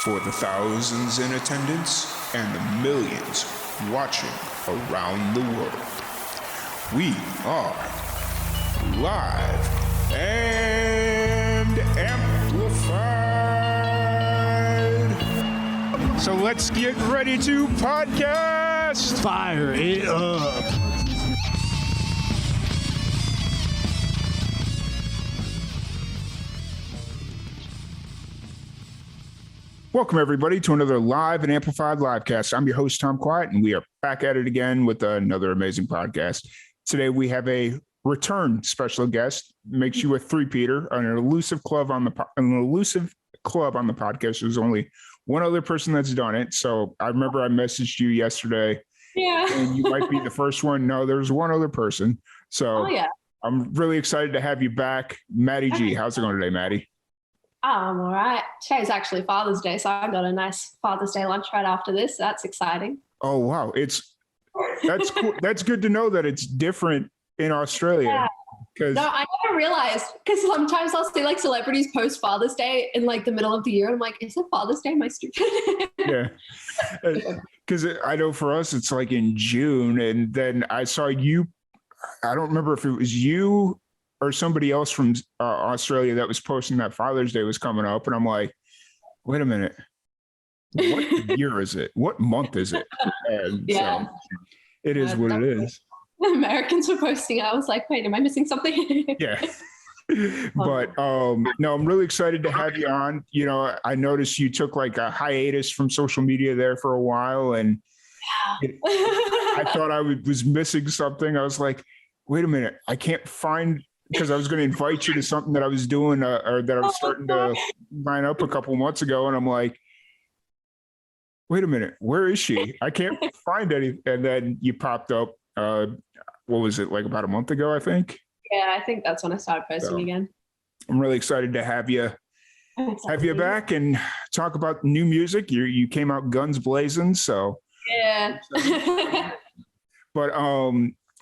For the thousands in attendance and the millions watching around the world, we are live and amplified. So let's get ready to podcast. Fire it up. Welcome, everybody, to another live and amplified livecast. I'm your host, Tom Quiet, and we are back at it again with another amazing podcast. Today, we have a return special guest. Makes you a three-peater, an elusive club on the podcast. There's only one other person that's done it. So I remember I messaged you yesterday. Yeah. And you might be the first one. No, there's one other person. So I'm really excited to have you back. Madi G. How's it going today, Madi? I'm all right. Today's actually Father's Day, so I got a nice Father's Day lunch right after this. That's exciting. Oh, wow. That's cool. That's good to know that it's different in Australia. Yeah. No, I never realized, because sometimes I'll see like celebrities post Father's Day in like the middle of the year. And I'm like, is it Father's Day? Am I stupid? Yeah. Because I know for us, it's like in June. And then I saw you, I don't remember if it was you or somebody else from Australia that was posting that Father's Day was coming up. And I'm like, wait a minute. What year is it? What month is it? And so it is what it is. Americans were posting. I was like, wait, am I missing something? Yeah. But no, I'm really excited to have you on. You know, I noticed you took like a hiatus from social media there for a while. And I thought I was missing something. I was like, wait a minute, I can't find, because I was going to invite you to something that I was doing or that I was starting to line up a couple months ago. And I'm like, wait a minute, where is she? I can't find any. And then you popped up, what was it, like about a month ago, I think? Yeah, I think that's when I started posting again. I'm really excited to have you back and talk about new music. You came out guns blazing, so. Yeah. But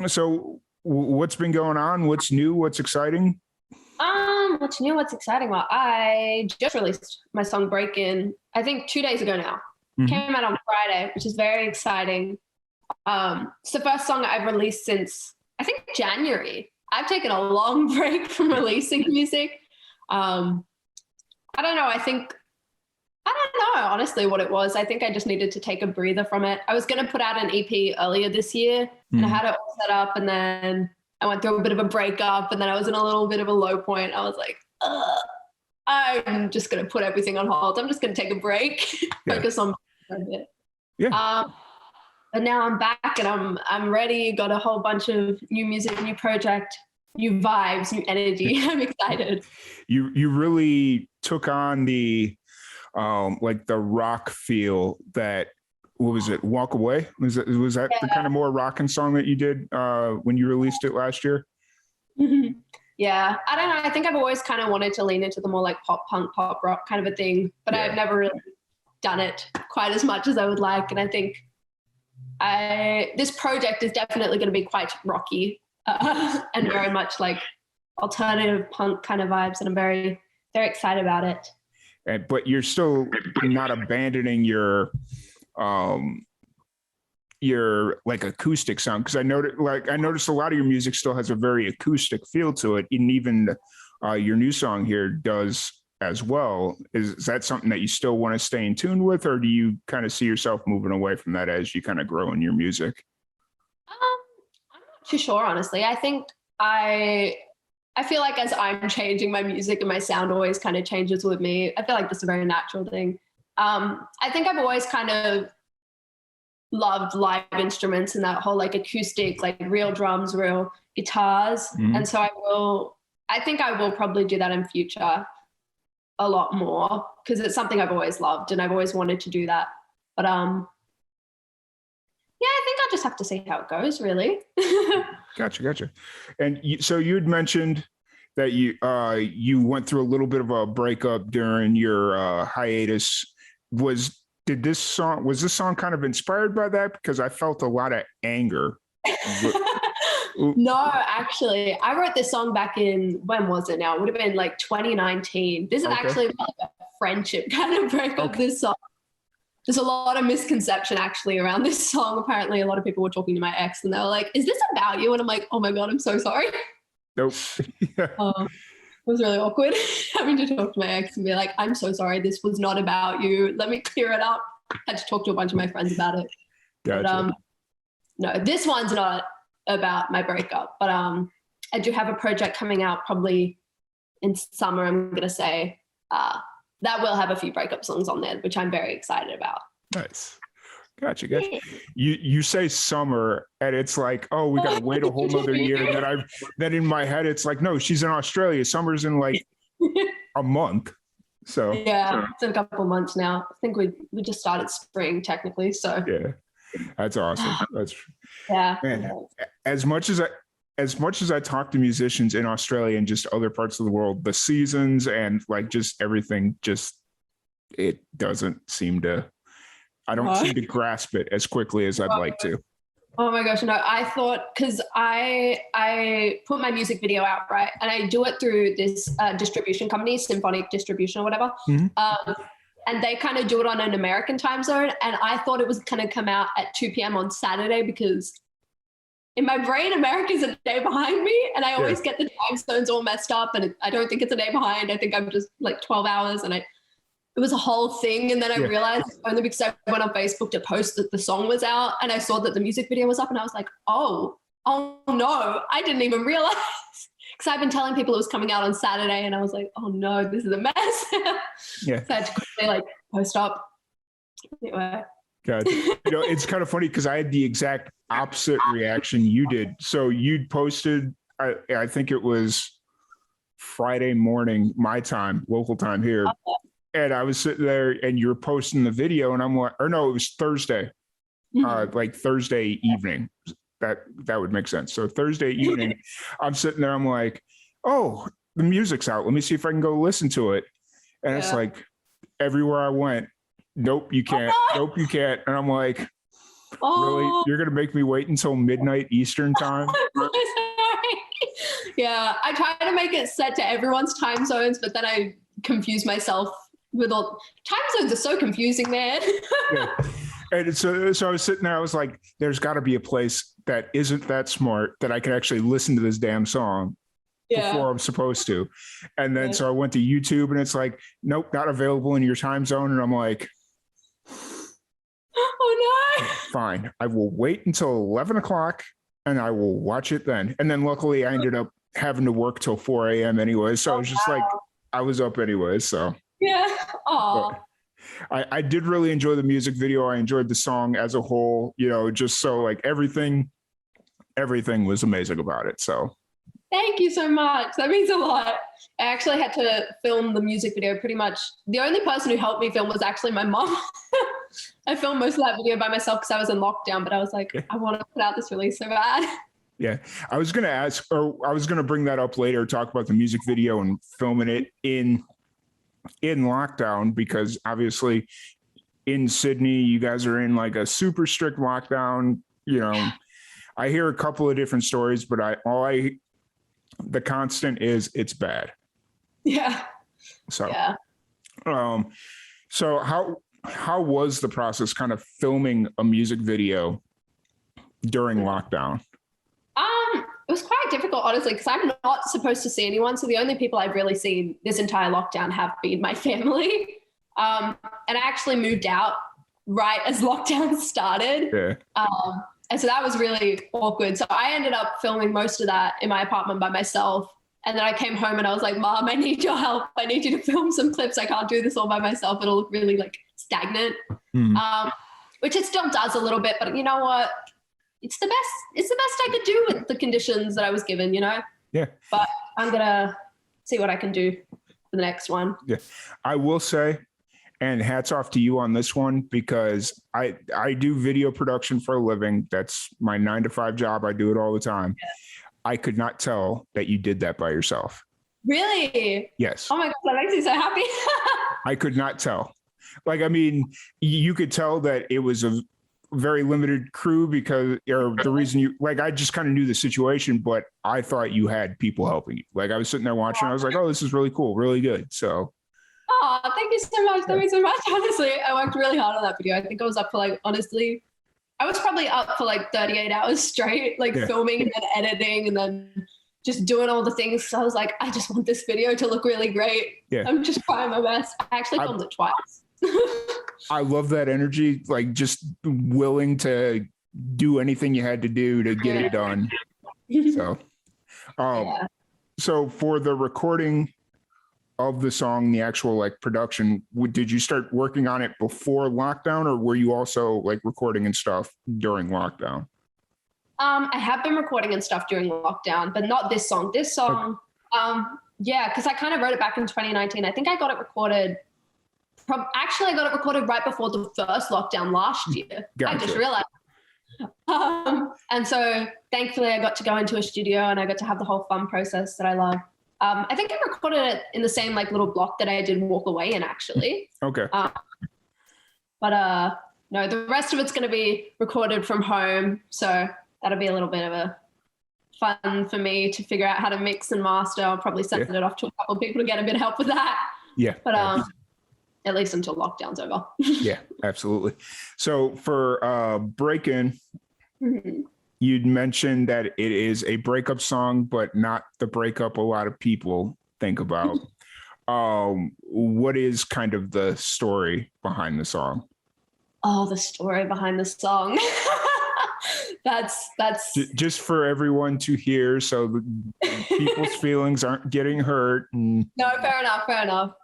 so what's been going on? What's new? What's exciting? What's new? What's exciting? Well, I just released my song Breakin', I think 2 days ago now. Mm-hmm. Came out on Friday, which is very exciting. It's the first song I've released since, I think, January. I've taken a long break from releasing music. I don't know. I don't know, honestly, what it was. I think I just needed to take a breather from it. I was going to put out an EP earlier this year, and I had it all set up, and then I went through a bit of a breakup, and then I was in a little bit of a low point. I was like, I'm just going to put everything on hold. I'm just going to take a break, focus on a bit. Yeah. But now I'm back and I'm ready. Got a whole bunch of new music, new project, new vibes, new energy. I'm excited. You really took on the like the rock feel that, what was it? Walk Away? Was that the kind of more rockin' song that you did when you released it last year? Mm-hmm. Yeah. I don't know. I think I've always kind of wanted to lean into the more like pop punk, pop rock kind of a thing, but I've never really done it quite as much as I would like. And I think this project is definitely going to be quite rocky and very much like alternative punk kind of vibes. And I'm very, very excited about it. But you're still not abandoning your like acoustic sound, because I noticed a lot of your music still has a very acoustic feel to it, and even your new song here does as well. Is that something that you still want to stay in tune with, or do you kind of see yourself moving away from that as you kind of grow in your music? I'm not too sure, honestly. I think I feel like as I'm changing, my music and my sound always kind of changes with me. I feel like that's a very natural thing. I think I've always kind of loved live instruments and that whole like acoustic, like real drums, real guitars. Mm-hmm. And so I think I will probably do that in future a lot more, because it's something I've always loved and I've always wanted to do that. But I think I'll just have to see how it goes, really. Gotcha. And so you had mentioned that you went through a little bit of a breakup during your hiatus. Was this song kind of inspired by that? Because I felt a lot of anger. No, actually, I wrote this song back in, when was it now? It would have been like 2019. This is actually like a friendship kind of breakup. This song. There's a lot of misconception actually around this song. Apparently, a lot of people were talking to my ex and they were like, "Is this about you?" And I'm like, "Oh my God, I'm so sorry." Nope. It was really awkward having to talk to my ex and be like, "I'm so sorry. This was not about you. Let me clear it up." I had to talk to a bunch of my friends about it. Gotcha. But no, this one's not about my breakup. But I do have a project coming out probably in summer, I'm going to say. That will have a few breakup songs on there, which I'm very excited about. Nice. Gotcha. You say summer and it's like, oh, we got to wait a whole nother year. And then in my head, it's like, no, she's in Australia. Summer's in like a month. So yeah, it's in a couple months now. I think we just started spring technically. So yeah, that's awesome. Yeah. Man, as much as I talk to musicians in Australia and just other parts of the world, the seasons and like just everything, it doesn't seem to, I don't seem to grasp it as quickly as I'd like to. Oh my gosh, no, I thought, because I put my music video out, right? And I do it through this distribution company, Symphonic Distribution or whatever. Mm-hmm. And they kind of do it on an American time zone. And I thought it was going to come out at 2 p.m. on Saturday because in my brain, America's a day behind me. And I always get the time zones all messed up. And I don't think it's a day behind. I think I'm just like 12 hours. And it was a whole thing. And then I realized only because I went on Facebook to post that the song was out and I saw that the music video was up and I was like, oh no, I didn't even realize. Because I've been telling people it was coming out on Saturday and I was like, oh no, this is a mess. Yeah. So I had to quickly like post up. Anyway. God. It's kind of funny because I had the exact opposite reaction you did. So you'd posted, I think it was Friday morning, my time, local time here. And I was sitting there and you're posting the video and I'm like, or no, it was Thursday, like Thursday evening. That would make sense. So Thursday evening, I'm sitting there, I'm like, oh, the music's out. Let me see if I can go listen to it. And it's like everywhere I went, nope, you can't. Nope, you can't. And I'm like, really? You're going to make me wait until midnight Eastern time? Yeah, I try to make it set to everyone's time zones, but then I confuse myself with all time zones are so confusing, man. Yeah. And so I was sitting there, I was like, there's got to be a place that isn't that smart that I can actually listen to this damn song before I'm supposed to. And then so I went to YouTube and it's like, nope, not available in your time zone. And I'm like, oh no. Fine. I will wait until 11 o'clock and I will watch it then. And then luckily I ended up having to work till 4 a.m. anyway. So I was just like, I was up anyway. So yeah. Oh. I did really enjoy the music video. I enjoyed the song as a whole, just so like everything was amazing about it. So thank you so much. That means a lot. I actually had to film the music video pretty much. The only person who helped me film was actually my mom. I filmed most of that video by myself because I was in lockdown, but I was like, I want to put out this release so bad. Yeah. I was going to ask, or I was going to bring that up later, talk about the music video and filming it in lockdown, because obviously in Sydney, you guys are in like a super strict lockdown. I hear a couple of different stories, but the constant is it's bad. Yeah. So, so how was the process kind of filming a music video during lockdown? It was quite difficult, honestly, because I'm not supposed to see anyone. So the only people I've really seen this entire lockdown have been my family. And I actually moved out right as lockdown started. Yeah. And so that was really awkward. So I ended up filming most of that in my apartment by myself. And then I came home and I was like, Mom, I need your help. I need you to film some clips. I can't do this all by myself. It'll look really like stagnant, which it still does a little bit. But you know what? It's the best I could do with the conditions that I was given, Yeah. But I'm going to see what I can do for the next one. Yeah. I will say, and hats off to you on this one, because I do video production for a living. That's my 9-to-5 job. I do it all the time. Yeah. I could not tell that you did that by yourself. Really? Yes. Oh my God, that makes me so happy. I could not tell. Like, I mean, you could tell that it was a very limited crew because, or the reason I just kind of knew the situation, but I thought you had people helping you. Like I was sitting there watching, I was like, oh, this is really cool, really good. So. Oh, thank you so much. Thank you so much. Honestly, I worked really hard on that video. I think I was up for like, honestly, I was probably up for like 38 hours straight, like filming and then editing and then just doing all the things. So I was like, I just want this video to look really great. Yeah. I'm just trying my best. I actually filmed it twice. I love that energy, like just willing to do anything you had to do to get it done. So, so for the recording of the song, the actual like production, did you start working on it before lockdown, or were you also like recording and stuff during lockdown? I have been recording and stuff during lockdown, but not this song. This song, yeah, because I kind of wrote it back in 2019. I think I got it recorded. Actually, I got it recorded right before the first lockdown last year. Gotcha. I just realized. And so thankfully I got to go into a studio and I got to have the whole fun process that I love. I think I recorded it in the same like little block that I did Walk Away in, actually. Okay. But no, the rest of it's going to be recorded from home. So that'll be a little bit of a fun for me to figure out how to mix and master. I'll probably send it off to a couple of people to get a bit of help with that. Yeah. But at least until lockdown's over. Yeah, absolutely. So for Breakin', you'd mentioned that it is a breakup song, but not the breakup a lot of people think about. What is kind of the story behind the song? Oh, the story behind the song. That's just for everyone to hear, so people's feelings aren't getting hurt. No, fair enough.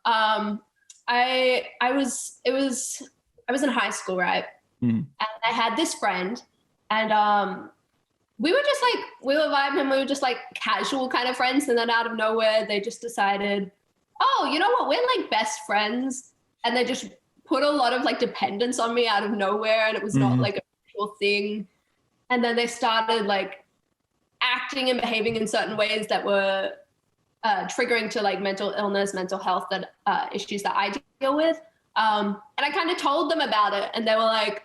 I was in high school, right? And I had this friend, and we were vibing, and we were just like casual kind of friends. And then out of nowhere, they just decided, oh, you know what? We're like best friends. And they just put a lot of like dependence on me out of nowhere. And it was not like a real thing. And then they started like acting and behaving in certain ways that were triggering to like mental illness, mental health issues that I deal with. And I kind of told them about it, and they were like,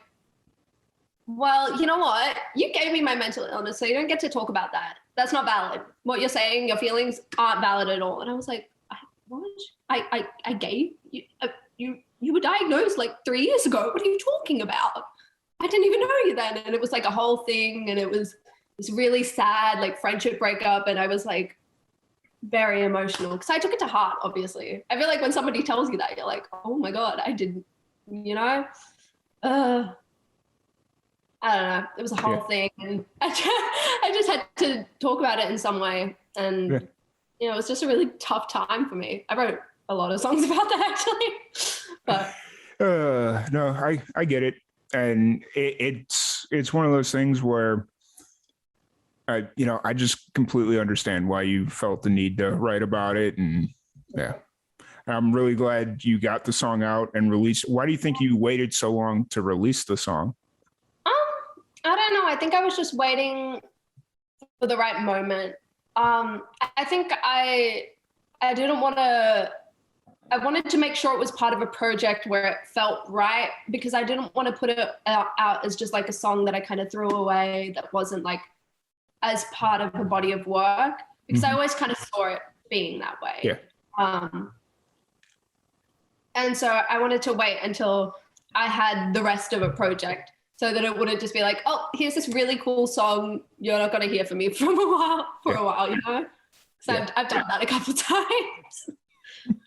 well, you know what? You gave me my mental illness, so you don't get to talk about that. That's not valid. What you're saying, your feelings aren't valid at all. And I was like, what? I gave you, you were diagnosed like 3 years ago. What are you talking about? I didn't even know you then. And it was like a whole thing. And it was really sad, like friendship breakup. And I was like very emotional because I took it to heart, obviously. I feel like when somebody tells you that, you're like, oh my God, I didn't, you know? I don't know. It was a whole thing. And I just had to talk about it in some way. And, you know, it was just a really tough time for me. I wrote a lot of songs about that, actually. But no, I get it. And it's one of those things where, I just completely understand why you felt the need to write about it. And I'm really glad you got the song out and released. Why do you think you waited so long to release the song? I don't know. I think I was just waiting for the right moment. I think I didn't want to, I wanted to make sure it was part of a project where it felt right, because I didn't want to put it out as just like a song that I kind of threw away that wasn't like as part of a body of work, because I always kind of saw it being that way. Yeah. And so I wanted to wait until I had the rest of a project, so that it wouldn't just be like, oh, here's this really cool song. You're not going to hear from me for a while, you know? So I've done that a couple of times.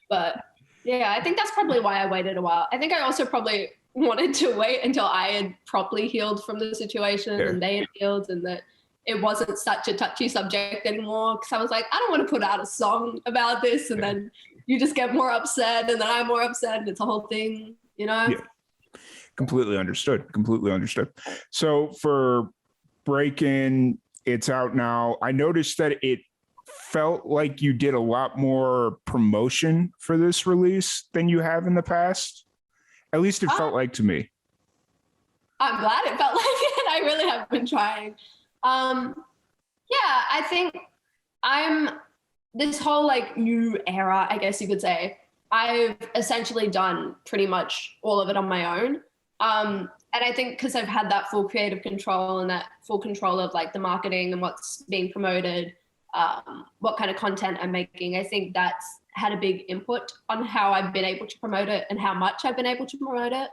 But yeah, I think that's probably why I waited a while. I think I also probably wanted to wait until I had properly healed from the situation and they had healed, and that it wasn't such a touchy subject anymore. Because I was like, I don't want to put out a song about this, and then you just get more upset, and then I'm more upset, and it's a whole thing, you know? Yeah. Completely understood. So for Breakin', it's out now. I noticed that it felt like you did a lot more promotion for this release than you have in the past. At least it felt like to me. I'm glad it felt like it. I really have been trying. I think this whole like new era, I guess you could say, I've essentially done pretty much all of it on my own. And I think because I've had that full creative control and that full control of like the marketing and what's being promoted, what kind of content I'm making. I think that's had a big input on how I've been able to promote it and how much I've been able to promote it.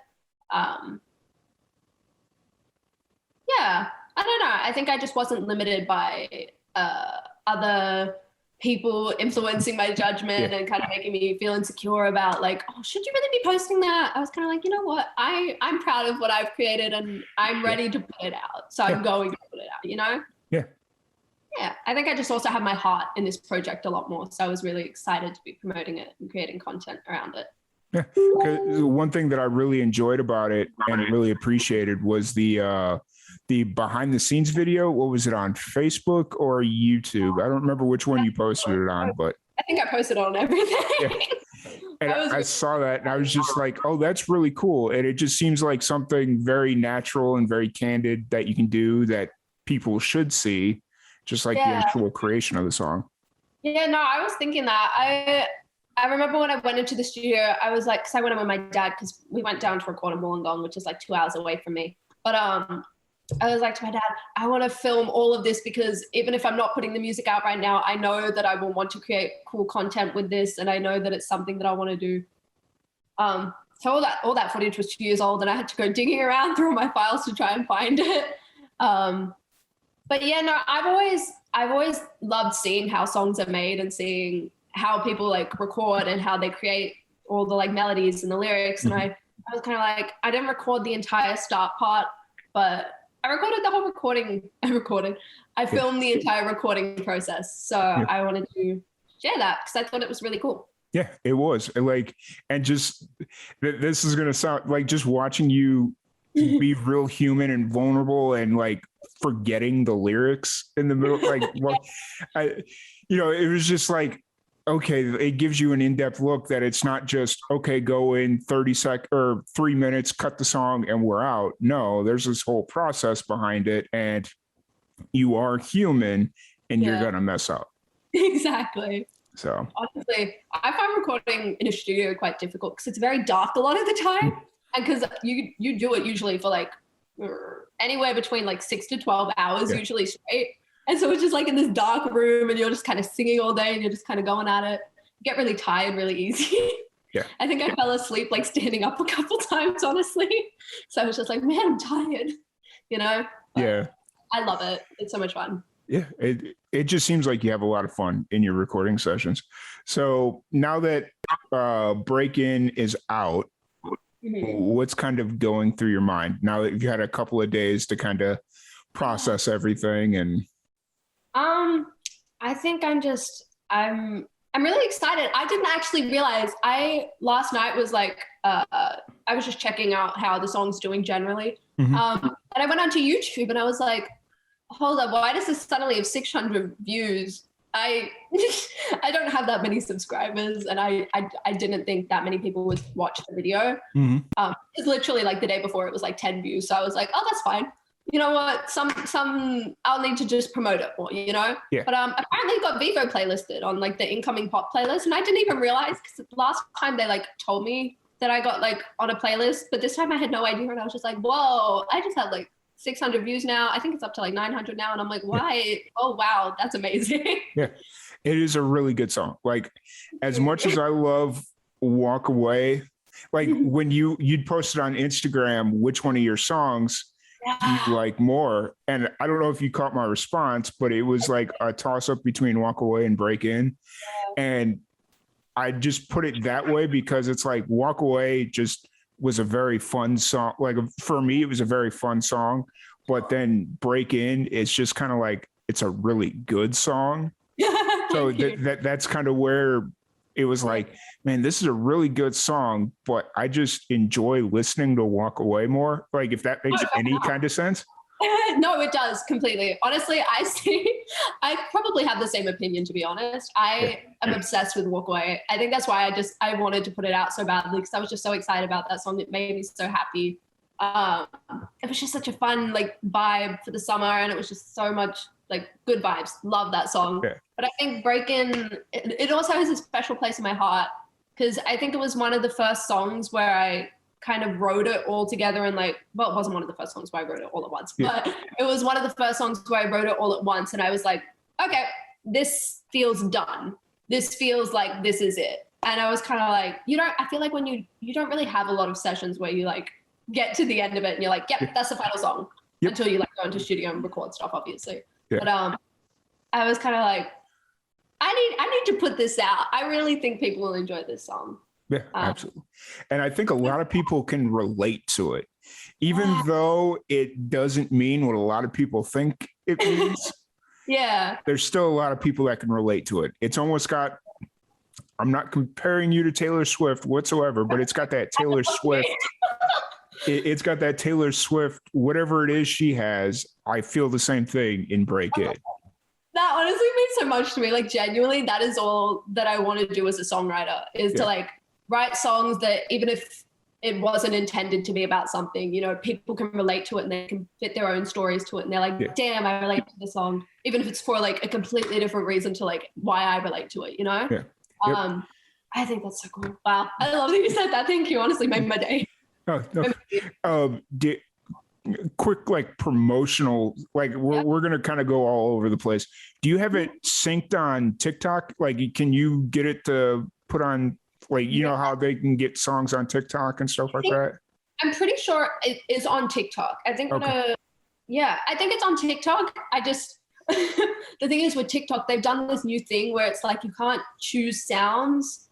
Yeah, I don't know. I think I just wasn't limited by other people influencing my judgment and kind of making me feel insecure about like, oh, should you really be posting that? I was kind of like, you know what? I'm proud of what I've created and I'm ready to put it out. So I'm going to put it out, you know? Yeah. Yeah. I think I just also have my heart in this project a lot more. So I was really excited to be promoting it and creating content around it. Yeah. One thing that I really enjoyed about it and really appreciated was the behind the scenes video. What was it, on Facebook or YouTube? I don't remember which one you posted it on, but I think I posted on everything. Yeah. And I saw that and I was just like, oh, that's really cool. And it just seems like something very natural and very candid that you can do that people should see, just like the actual creation of the song. Yeah, no, I was thinking that. I remember when I went into the studio, I was like, because I went in with my dad, because we went down to record in Wollongong, which is like 2 hours away from me. But I was like to my dad, I want to film all of this because even if I'm not putting the music out right now, I know that I will want to create cool content with this, and I know that it's something that I want to do. So all that footage was 2 years old, and I had to go digging around through my files to try and find it. But yeah, no, I've always loved seeing how songs are made and seeing how people like record and how they create all the like melodies and the lyrics. And I was kind of like, I didn't record the entire start part, but I recorded the whole recording. I filmed the entire recording process. So I wanted to share that because I thought it was really cool. Yeah, it was like, and just this is going to sound like just watching you be real human and vulnerable and like forgetting the lyrics in the middle. Like, well, it was just like, okay, it gives you an in-depth look that it's not just, okay, go in 30 seconds or 3 minutes, cut the song and we're out. No, there's this whole process behind it and you are human and you're going to mess up. Exactly. So honestly, I find recording in a studio quite difficult because it's very dark a lot of the time. And because you do it usually for like anywhere between like 6 to 12 hours, usually straight. And so it's just like in this dark room and you're just kind of singing all day and you're just kind of going at it. You get really tired really easy. Yeah. I think I fell asleep like standing up a couple times, honestly. So I was just like, man, I'm tired, But yeah. I love it. It's so much fun. Yeah. It just seems like you have a lot of fun in your recording sessions. So now that Break In is out, what's kind of going through your mind now that you've had a couple of days to kind of process everything? And I think I'm really excited. I didn't actually realize last night was like I was just checking out how the song's doing generally. And I went onto YouTube and I was like, hold up, why does this suddenly have 600 views? I don't have that many subscribers and I didn't think that many people would watch the video. It's literally like the day before it was like 10 views. So I was like, oh, that's fine. You know what? Some I'll need to just promote it more, Yeah. But apparently it got Vivo playlisted on like the incoming pop playlist. And I didn't even realize because last time they like told me that I got like on a playlist, but this time I had no idea. And I was just like, whoa, I just have like 600 views now. I think it's up to like 900 now. And I'm like, why? Yeah. Oh, wow. That's amazing. Yeah. It is a really good song. Like as much as I love Walk Away, like when you'd posted on Instagram, which one of your songs you like more. And I don't know if you caught my response, but it was like a toss up between Walk Away and Break In. And I just put it that way because it's like Walk Away just was a very fun song. Like for me, it was a very fun song, but then Break In, it's just kind of like, it's a really good song. So that's kind of where it was like, man, this is a really good song, but I just enjoy listening to Walk Away more. Like if that makes any kind of sense. No, it does completely. Honestly, I probably have the same opinion, to be honest. I am obsessed with Walk Away. I think that's why I wanted to put it out so badly because I was just so excited about that song. It made me so happy. It was just such a fun like vibe for the summer and it was just so much like good vibes. Love that song. Yeah. But I think Break In, it also has a special place in my heart because I think it was one of the first songs where I kind of wrote it all together and like, well, it wasn't one of the first songs where I wrote it all at once, but it was one of the first songs where I wrote it all at once. And I was like, okay, this feels done. This feels like this is it. And I was kind of like, I feel like when you don't really have a lot of sessions where you like get to the end of it and you're like, yep, that's the final song until you like go into studio and record stuff, obviously. Yeah. But I was kind of like, I need to put this out. I really think people will enjoy this song. Yeah, absolutely. And I think a lot of people can relate to it, even though it doesn't mean what a lot of people think it means. Yeah. There's still a lot of people that can relate to it. It's almost got, I'm not comparing you to Taylor Swift whatsoever, but it's got that Taylor Swift. It's got that Taylor Swift, whatever it is she has. I feel the same thing in Break It. That honestly means so much to me. Like genuinely, that is all that I want to do as a songwriter is to like write songs that even if it wasn't intended to be about something, people can relate to it and they can fit their own stories to it. And they're like, damn, I relate to the song, even if it's for like a completely different reason to like why I relate to it, Yeah. Yep. I think that's so cool. Wow. I love that you said that. Thank you. Honestly, made my day. Oh, no. Quick like promotional, like we're gonna kind of go all over the place. Do you have it synced on TikTok? Like, can you get it to put on, like, know how they can get songs on TikTok and stuff like that? I'm pretty sure it is on TikTok. I think I think it's on TikTok. I just the thing is with TikTok, they've done this new thing where it's like you can't choose sounds.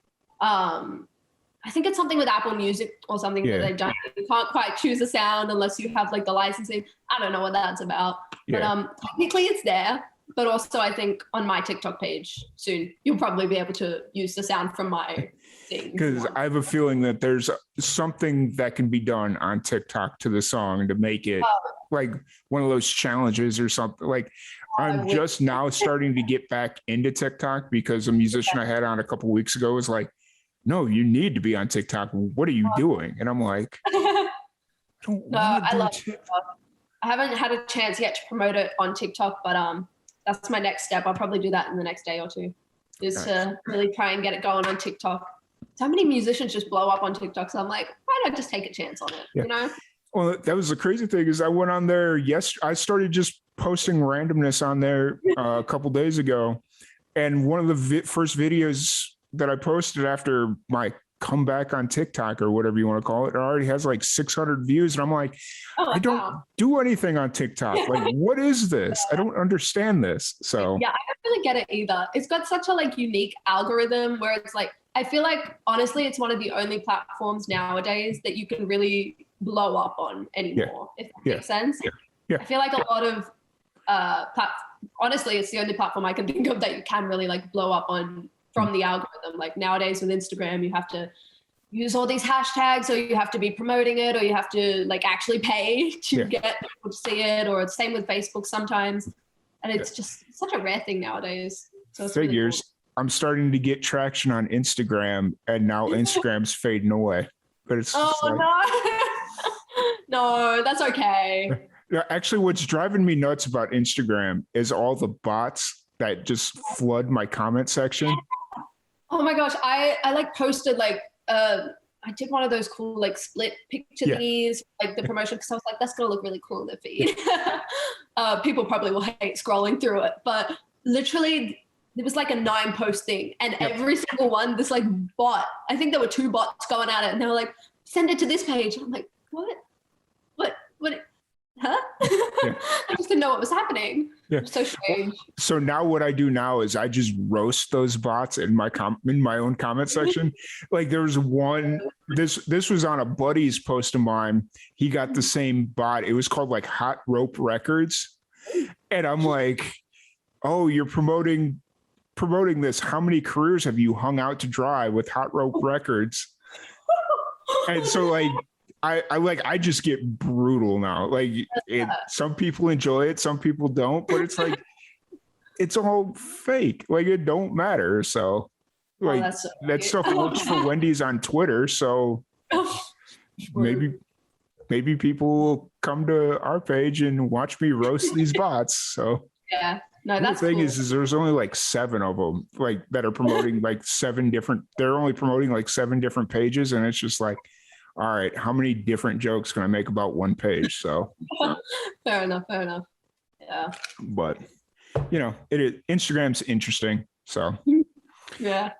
I think it's something with Apple Music or something that they've done. You can't quite choose a sound unless you have like the licensing. I don't know what that's about. But technically it's there. But also I think on my TikTok page soon, you'll probably be able to use the sound from my thing. Because I have a feeling that there's something that can be done on TikTok to the song to make it like one of those challenges or something. Like I'm just now starting to get back into TikTok because a musician I had on a couple of weeks ago was like, no, you need to be on TikTok. What are you doing? And I'm like, I love TikTok. I haven't had a chance yet to promote it on TikTok, but that's my next step. I'll probably do that in the next day or two, is to really try and get it going on TikTok. So many musicians just blow up on TikTok. So I'm like, why not just take a chance on it, Well, that was the crazy thing is I went on there. I started just posting randomness on there a couple days ago. And one of the first videos that I posted after my comeback on TikTok or whatever you want to call it already has like 600 views. And I'm like, I don't do anything on TikTok. Like, what is this? I don't understand this. So yeah, I don't really get it either. It's got such a like unique algorithm where it's like, I feel like honestly, it's one of the only platforms nowadays that you can really blow up on anymore, if that makes sense. Yeah. I feel like a lot of honestly, it's the only platform I can think of that you can really like blow up on from the algorithm. Like nowadays with Instagram, you have to use all these hashtags, or you have to be promoting it, or you have to like actually pay to get people to see it, or it's same with Facebook sometimes. And it's just such a rare thing nowadays. So it's figures. really cool. I'm starting to get traction on Instagram, and now Instagram's fading away. But it's no, no, that's okay. Actually, what's driving me nuts about Instagram is all the bots that just flood my comment section. Oh my gosh, I like posted like I did one of those cool like split picture thingies, like the promotion, because I was like, that's gonna look really cool in the feed. People probably will hate scrolling through it, but literally there was like a 9-post thing, and every single one, this like bot, I think there were 2 bots going at it, and they were like, send it to this page. And I'm like, what? Huh? I just didn't know what was happening. So strange. So now what I do now is I just roast those bots in my own comment section. Like there was one, this was on a buddy's post of mine. He got the same bot. It was called like Hot Rope Records. And I'm like, oh, you're promoting this. How many careers have you hung out to dry with Hot Rope Records? And so like, I just get brutal now. Like some people enjoy it, some people don't, but it's like, it's all fake. Like it don't matter. So like that stuff works for Wendy's on Twitter. So maybe people will come to our page and watch me roast these bots. So no, that's the thing cool. is there's only like 7 of them like that are promoting like 7 different, they're only promoting like 7 different pages. And it's just like, all right, how many different jokes can I make about one page? So fair enough. Yeah. But Instagram's interesting. So, yeah.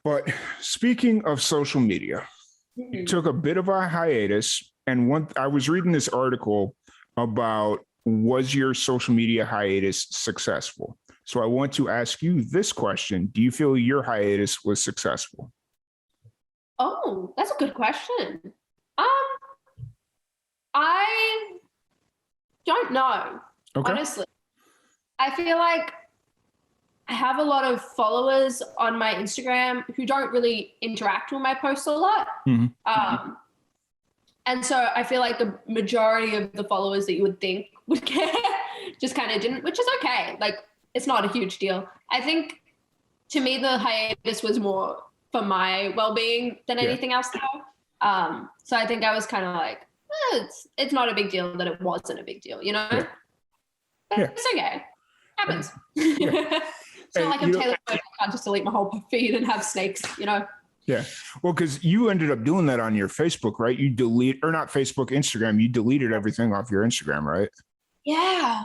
But speaking of social media, you took a bit of a hiatus, and I was reading this article about, was your social media hiatus successful? So I want to ask you this question. Do you feel your hiatus was successful? Oh, that's a good question. I don't know, honestly. I feel like I have a lot of followers on my Instagram who don't really interact with my posts a lot. And so I feel like the majority of the followers that you would think would care just kind of didn't, which is okay. Like, it's not a huge deal. I think to me, the hiatus was more for my well-being than anything else though. So I think I was kind of like, it's not a big deal that it wasn't a big deal, you know? Yeah. It's okay. Happens. It's not like I'm Taylor Swift. I can't just delete my whole feed and have snakes, you know? Yeah. Well, because you ended up doing that on your Facebook, right? You not Facebook, Instagram. You deleted everything off your Instagram, right? Yeah.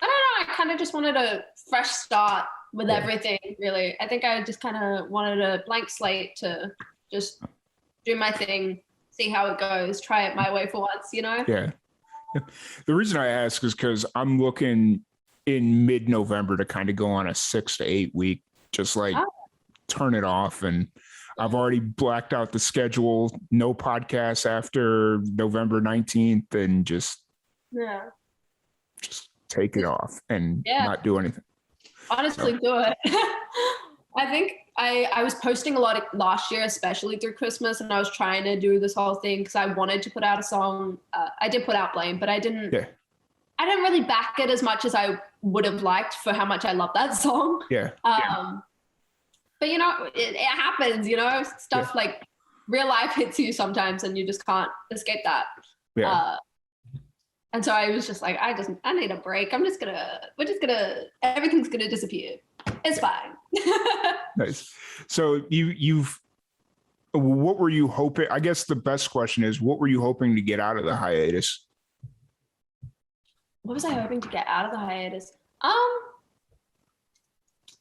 I don't know. I kind of just wanted a fresh start with everything, really. I think I just kind of wanted a blank slate to just do my thing, see how it goes, try it my way for once, you know? Yeah. The reason I ask is because I'm looking in mid-November to kind of go on a 6 to 8 week, just like turn it off. And I've already blacked out the schedule, no podcasts after November 19th, and just take it off and not do anything. Honestly, do it. I think I was posting a lot last year, especially through Christmas, and I was trying to do this whole thing because I wanted to put out a song. I did put out Blame, but I didn't really back it as much as I would have liked for how much I love that song. But, you know, it happens, you know, stuff like real life hits you sometimes and you just can't escape that. And so I was just like, I need a break. everything's going to disappear. It's fine. Nice. So what were you hoping? I guess the best question is, what were you hoping to get out of the hiatus? What was I hoping to get out of the hiatus? I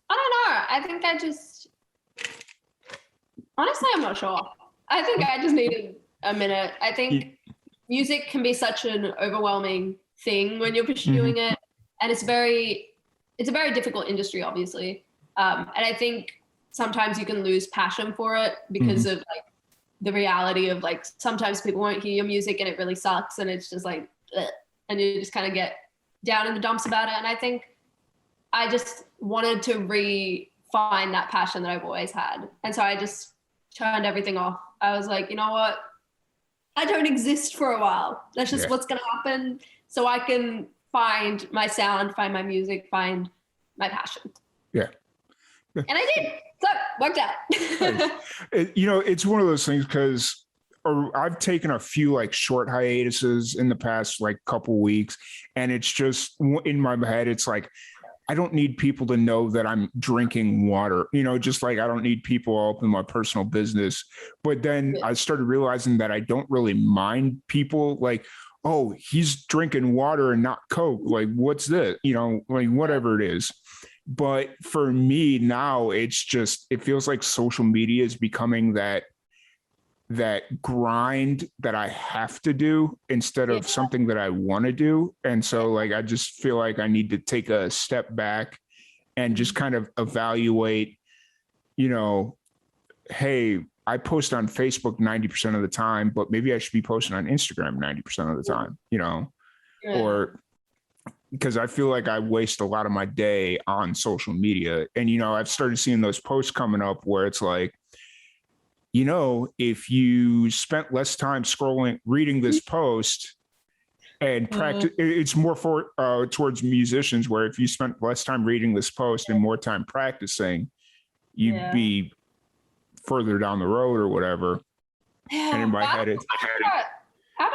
don't know. I think honestly, I'm not sure. I think I just needed a minute. I think music can be such an overwhelming thing when you're pursuing it. And it's a very difficult industry, obviously. And I think sometimes you can lose passion for it because of like the reality of like, sometimes people won't hear your music and it really sucks. And it's just like, ugh, and you just kind of get down in the dumps about it. And I think I just wanted to find that passion that I've always had. And so I just turned everything off. I was like, you know what? I don't exist for a while. That's just what's going to happen. So I can find my sound, find my music, find my passion. Yeah. And I did. So worked out. It's one of those things because I've taken a few like short hiatuses in the past like couple weeks, and it's just in my head, it's like, I don't need people to know that I'm drinking water, just like I don't need people up in my personal business. But then I started realizing that I don't really mind people like, oh, he's drinking water and not Coke. Like, what's this? Like whatever it is. But for me now, it feels like social media is becoming that grind that I have to do instead of something that I want to do. And so like, I just feel like I need to take a step back and just kind of evaluate, hey, I post on Facebook 90% of the time, but maybe I should be posting on Instagram 90% of the time, or because I feel like I waste a lot of my day on social media. And, I've started seeing those posts coming up where it's like, if you spent less time reading this post and practice, it's more towards musicians, where if you spent less time reading this post and more time practicing, you'd be further down the road or whatever. Yeah, and in my head, I don't know how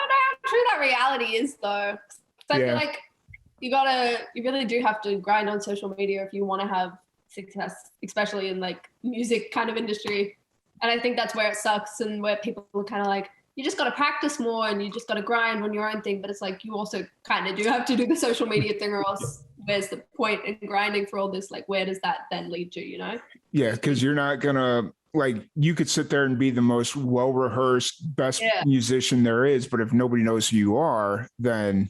true that reality is though. I feel like you really do have to grind on social media if you want to have success, especially in like music kind of industry. And I think that's where it sucks and where people are kind of like, you just got to practice more and you just got to grind on your own thing. But it's like, you also kind of do have to do the social media thing or else where's the point in grinding for all this? Like, where does that then lead to, you know? Yeah, because you're not gonna, like, you could sit there and be the most well-rehearsed, best musician there is, but if nobody knows who you are, then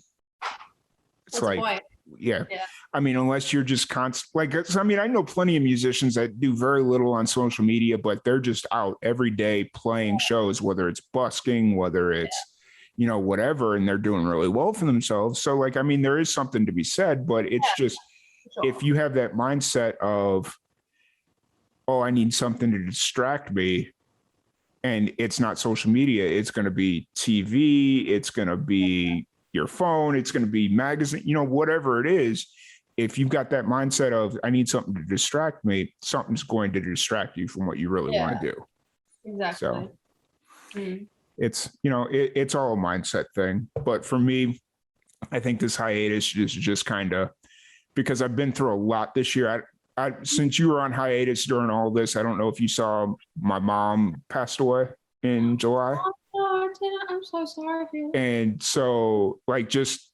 it's That's like, yeah. I mean, unless you're just constant, like, I mean, I know plenty of musicians that do very little on social media, but they're just out every day playing shows, whether it's busking, whether it's, you know, whatever, and they're doing really well for themselves. So, like, I mean, there is something to be said, but it's just, if you have that mindset of, oh, I need something to distract me, and it's not social media, it's going to be TV, it's going to be your phone, it's going to be magazine, you know, whatever it is. If you've got that mindset of, I need something to distract me, something's going to distract you from what you really want to do. Exactly. So it's, you know, it's all a mindset thing. But for me, I think this hiatus is just kind of, because I've been through a lot this year. Since you were on hiatus during all this, I don't know if you saw, my mom passed away in July. Oh, I'm so sorry. And so, like, just,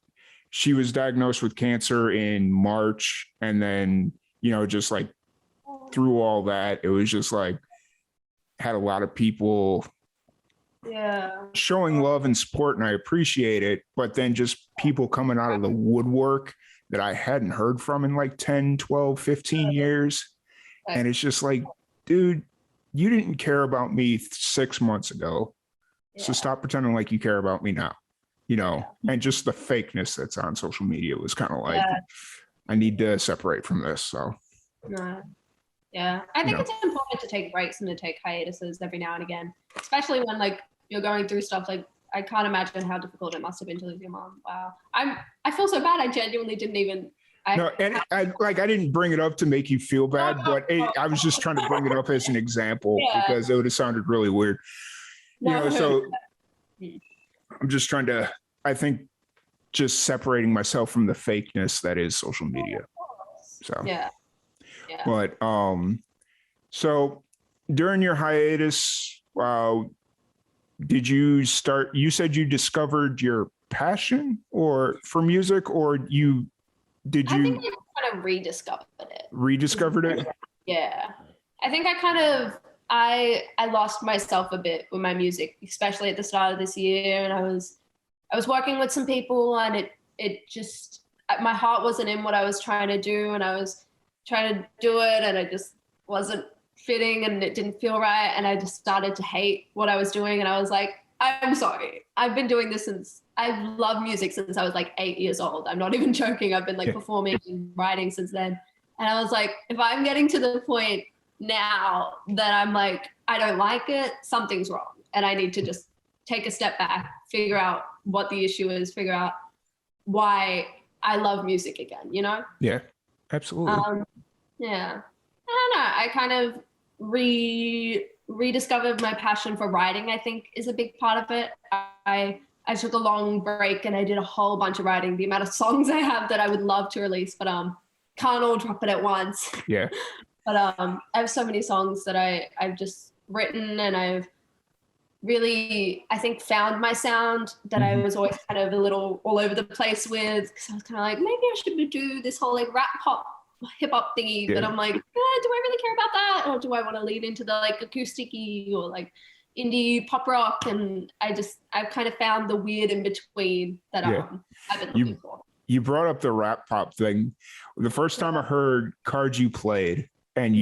she was diagnosed with cancer in March. And then, you know, just like through all that, it was just like, had a lot of people showing love and support, and I appreciate it. But then just people coming out of the woodwork that I hadn't heard from in like 10, 12, 15 years. And it's just like, dude, you didn't care about me 6 months ago. So stop pretending like you care about me now, you know, and just the fakeness that's on social media was kind of like, I need to separate from this. So, I think it's important to take breaks and to take hiatuses every now and again, especially when like you're going through stuff. Like, I can't imagine how difficult it must have been to lose your mom. Wow. I feel so bad. I genuinely didn't even. I didn't bring it up to make you feel bad, but I was just trying to bring it up as an example because it would have sounded really weird. You know, so I'm just trying to, I think, just separating myself from the fakeness that is social media. So, but, so during your hiatus, did you start, you said you discovered your passion for music, or I think I kind of rediscovered it. Yeah. I think I lost myself a bit with my music, especially at the start of this year. And I was working with some people, and it just, my heart wasn't in what I was trying to do, and I was trying to do it, and it just wasn't fitting, and it didn't feel right. And I just started to hate what I was doing. And I was like, I'm sorry. I've been doing this I've loved music since I was like 8 years old. I'm not even joking. I've been like performing and writing since then. And I was like, if I'm getting to the point now that I'm like, I don't like it, something's wrong. And I need to just take a step back, figure out what the issue is, figure out why I love music again, you know? Yeah, absolutely. I don't know. I kind of rediscovered my passion for writing, I think, is a big part of it. I took a long break and I did a whole bunch of writing. The amount of songs I have that I would love to release, but can't all drop it at once. Yeah. But I have so many songs that I've just written, and I've really, I think, found my sound that I was always kind of a little all over the place with, because I was kind of like, maybe I should do this whole like rap pop hip hop thingy, but I'm like, do I really care about that, or do I want to lean into the like acoustic-y or like indie pop rock? And I've kind of found the weird in between that I've been looking for. You brought up the rap pop thing. The first time I heard Cards You Played, and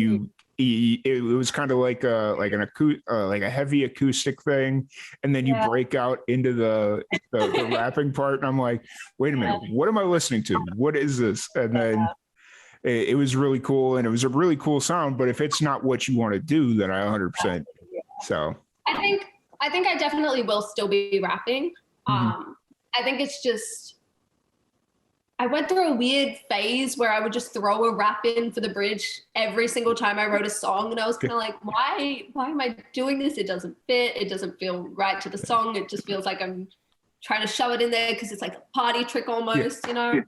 it was kind of like a heavy acoustic thing, and then you break out into the rapping part, and I'm like, wait a minute, what am I listening to? What is this? And then it was really cool, and it was a really cool sound. But if it's not what you want to do, then I 100%. So I think I definitely will still be rapping. I think it's just, I went through a weird phase where I would just throw a rap in for the bridge every single time I wrote a song. And I was kind of like, why am I doing this? It doesn't fit. It doesn't feel right to the song. It just feels like I'm trying to shove it in there because it's like a party trick almost, you know?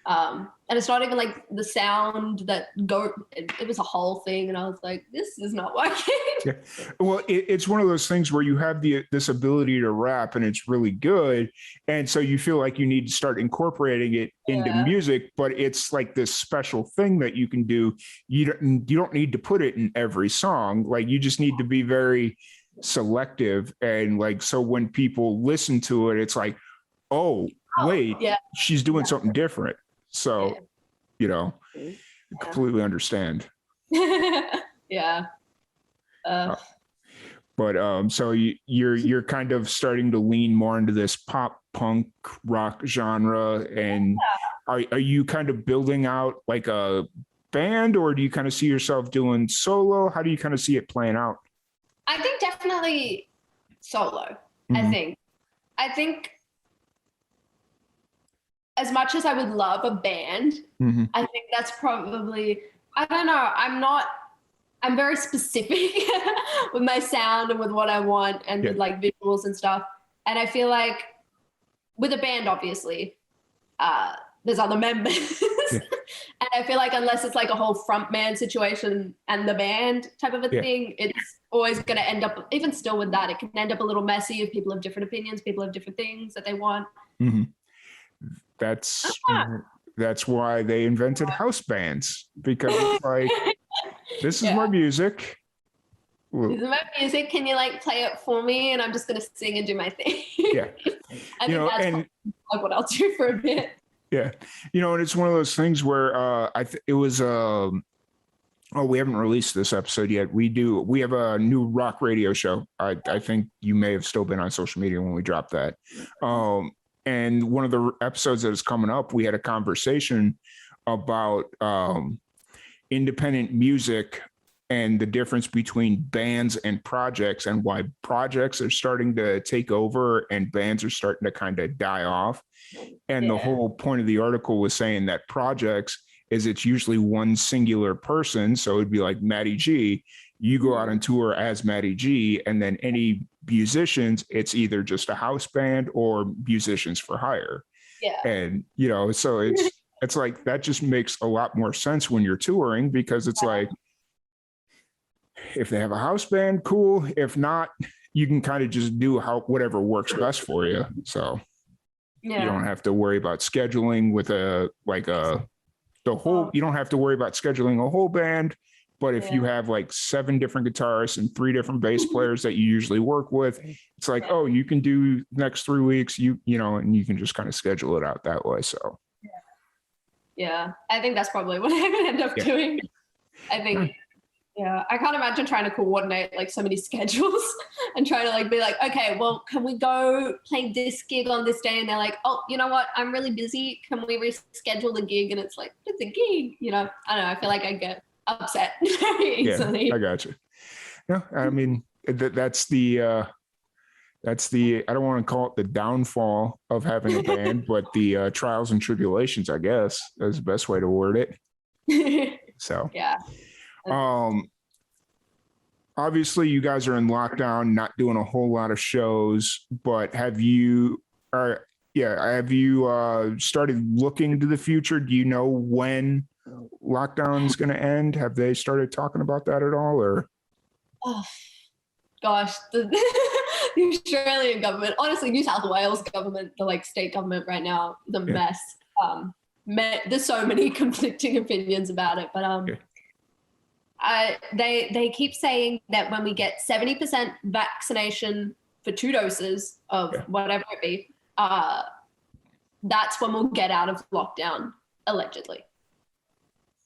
And it's not even like the sound that it was a whole thing. And I was like, this is not working. Yeah. Well, it's one of those things where you have this ability to rap and it's really good. And so you feel like you need to start incorporating it into music, but it's like this special thing that you can do. You don't need to put it in every song. Like you just need to be very selective. And like, so when people listen to it, it's like, oh, wait, she's doing something different. So, completely understand. Yeah. But so you're kind of starting to lean more into this pop punk rock genre, and are you kind of building out like a band, or do you kind of see yourself doing solo? How do you kind of see it playing out? I think definitely solo. Mm-hmm. I think as much as I would love a band, I think that's probably, I don't know, I'm very specific with my sound and with what I want and with like visuals and stuff. And I feel like with a band, obviously, there's other members. And I feel like unless it's like a whole frontman situation and the band type of a thing, it's always going to end up, even still with that, it can end up a little messy if people have different opinions, people have different things that they want. Mm-hmm. That's why they invented house bands, because it's like, this is my music. This is my music. Can you like play it for me? And I'm just gonna sing and do my thing. Yeah. I think that's like what I'll do for a bit. Yeah. And it's one of those things where it was we haven't released this episode yet. We have a new rock radio show. I think you may have still been on social media when we dropped that. And one of the episodes that is coming up, we had a conversation about independent music and the difference between bands and projects, and why projects are starting to take over and bands are starting to kind of die off. And the whole point of the article was saying that projects it's usually one singular person. So it'd be like Madi G. You go out on tour as Madi G, and then any musicians, it's either just a house band or musicians for hire. Yeah. And, so it's like, that just makes a lot more sense when you're touring, because it's like, if they have a house band, cool. If not, you can kind of just do whatever works best for you. So you don't have to worry about scheduling with you don't have to worry about scheduling a whole band. But if you have like 7 different guitarists and 3 different bass players that you usually work with, it's like, oh, you can do next 3 weeks, and you can just kind of schedule it out that way. So. Yeah. I think that's probably what I'm going to end up doing. I think, I can't imagine trying to coordinate like so many schedules and trying to like be like, okay, well, can we go play this gig on this day? And they're like, oh, you know what? I'm really busy. Can we reschedule the gig? And it's like, it's a gig, I don't know. I feel like I get upset very easily. Yeah, I got you. No, I mean, that's the I don't want to call it the downfall of having a band, but the trials and tribulations, I guess, is the best way to word it. So obviously you guys are in lockdown, not doing a whole lot of shows, but have you started looking to the future? Do you know when lockdown is going to end? Have they started talking about that at all, or? Oh gosh, the Australian government, honestly, New South Wales government, the like state government right now, the mess. There's so many conflicting opinions about it, but they keep saying that when we get 70% vaccination for 2 doses of whatever it be, that's when we'll get out of lockdown, allegedly.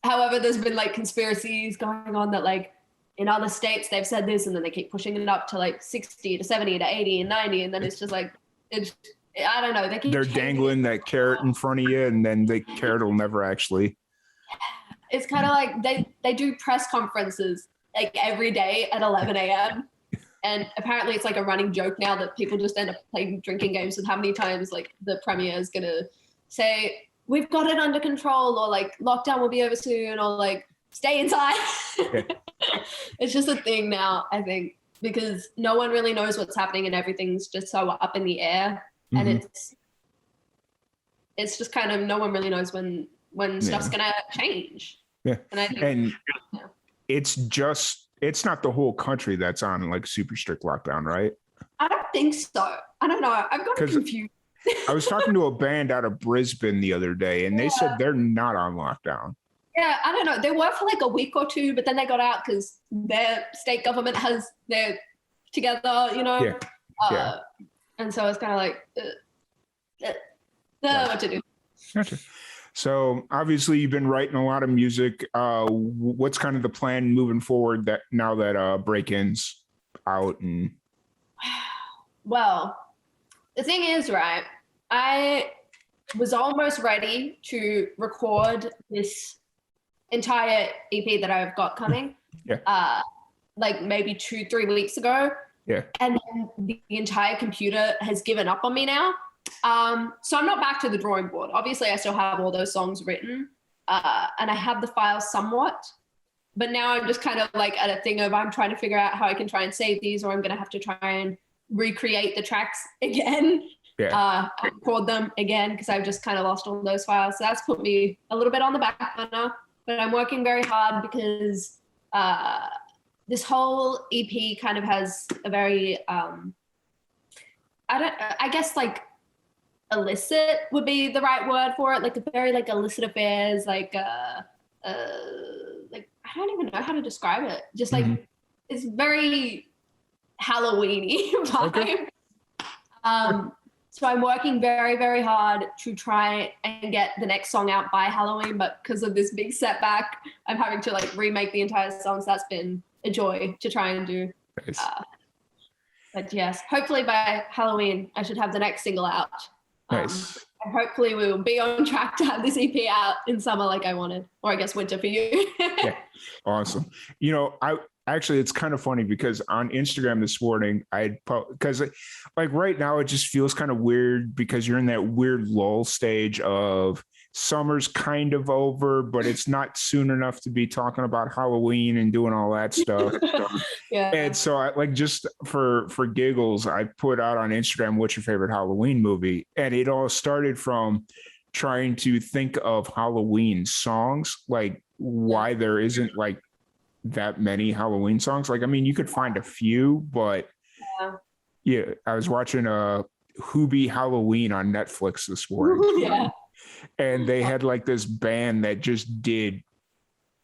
However, there's been like conspiracies going on that like in other states they've said this, and then they keep pushing it up to like 60 to 70 to 80 and 90, and then it's just like I don't know. They're dangling that carrot in front of you, and then the carrot will never actually. It's kind of like they do press conferences like every day at 11 a.m. And apparently it's like a running joke now that people just end up playing drinking games with how many times like the premier is going to say, we've got it under control, or like lockdown will be over soon, or like stay inside. It's just a thing now, I think, because no one really knows what's happening and everything's just so up in the air. And it's just kind of no one really knows when stuff's gonna change. Yeah. And I think it's not the whole country that's on like super strict lockdown, right? I don't think so. I don't know. I've got confused. I was talking to a band out of Brisbane the other day, and they said they're not on lockdown. Yeah, I don't know. They were for like a week or two, but then they got out because their state government has their together, you know. And so it's kind of like, what to do. Gotcha. So obviously you've been writing a lot of music. What's kind of the plan moving forward that now that Break-In's out? And well, the thing is, right, I was almost ready to record this entire EP that I've got coming. Like maybe 2-3 weeks ago. And then the entire computer has given up on me now. So I'm not back to the drawing board. Obviously, I still have all those songs written, and I have the files somewhat. But now I'm just kind of like at a thing of I'm trying to figure out how I can try and save these, or I'm going to have to try and recreate the tracks again, record them again, because I've just kind of lost all those files. So that's put me a little bit on the back burner. But I'm working very hard because this whole EP kind of has a very, I guess like illicit would be the right word for it. Like a very like illicit affairs, like I don't even know how to describe it. Just like it's very Halloween-y vibe. Okay. So I'm working very, very hard to try and get the next song out by Halloween, but because of this big setback, I'm having to like remake the entire song. So that's been a joy to try and do. Nice. But yes, hopefully by Halloween, I should have the next single out. Nice. And hopefully we will be on track to have this EP out in summer like I wanted, or I guess winter for you. Yeah. Awesome. You know, actually, it's kind of funny because on Instagram this morning, because like right now it just feels kind of weird because you're in that weird lull stage of summer's kind of over, but it's not soon enough to be talking about Halloween and doing all that stuff. And so I like just for giggles, I put out on Instagram, what's your favorite Halloween movie? And it all started from trying to think of Halloween songs, like why there isn't like that many Halloween songs. Like, I mean, you could find a few, but I was watching Hobbies Halloween on Netflix this morning. And they had like this band that just did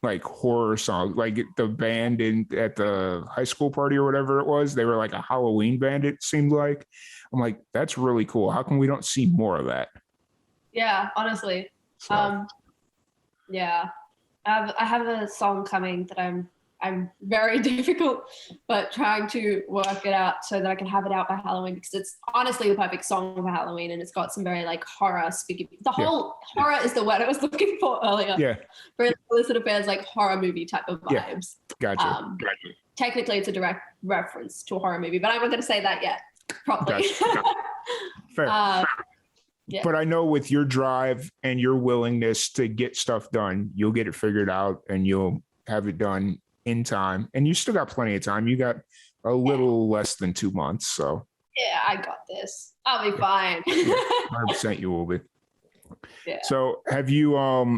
like horror songs, like the band at the high school party or whatever it was. They were like a Halloween band, it seemed like. I'm like, that's really cool. How come we don't see more of that? Yeah, honestly. So. I have a song coming that I'm very difficult, but trying to work it out so that I can have it out by Halloween, because it's honestly the perfect song for Halloween, and it's got some very like horror speaking. The whole horror is the word I was looking for earlier. Yeah, very illicit affairs, like horror movie type of vibes. Gotcha. Technically, it's a direct reference to a horror movie, but I'm not going to say that yet properly. Gotcha. Fair. Yeah. But I know with your drive and your willingness to get stuff done, you'll get it figured out and you'll have it done in time. And you still got plenty of time. You got a little less than 2 months. So yeah, I got this. I'll be fine. 100% you will be. Yeah. So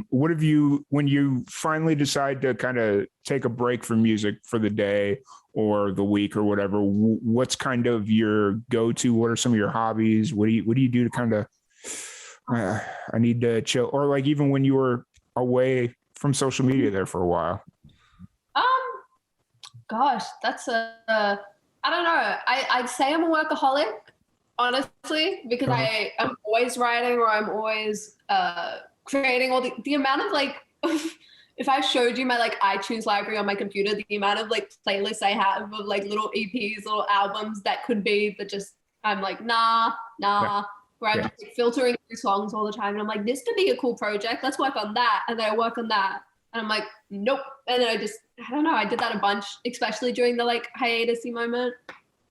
when you finally decide to kind of take a break from music for the day or the week or whatever, what's kind of your go-to? What are some of your hobbies? What do you do to kind of, I need to chill? Or like even when you were away from social media there for a while? Gosh, that's I don't know. I'd say I'm a workaholic, honestly, because I am always writing or I'm always creating all the amount of like, if I showed you my like iTunes library on my computer, the amount of like playlists I have of like little EPs, little albums that could be, but just, I'm like, nah, where I'm just like, filtering through songs all the time. And I'm like, this could be a cool project. Let's work on that. And then I work on that. And I'm like, nope. And then I don't know. I did that a bunch, especially during the like hiatus-y moment.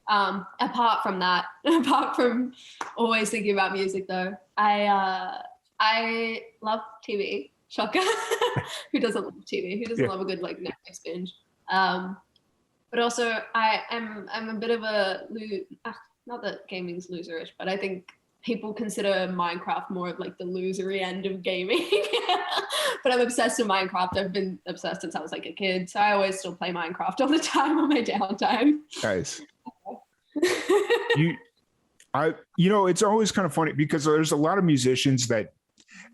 Apart from always thinking about music though, I love TV. Shocker. Who doesn't love TV? Who doesn't love a good like Netflix binge? But also I'm a bit of a not that gaming's loserish, but I think people consider Minecraft more of like the losery end of gaming. But I'm obsessed with Minecraft. I've been obsessed since I was like a kid. So I always still play Minecraft all the time on my downtime. Nice. It's always kind of funny because there's a lot of musicians that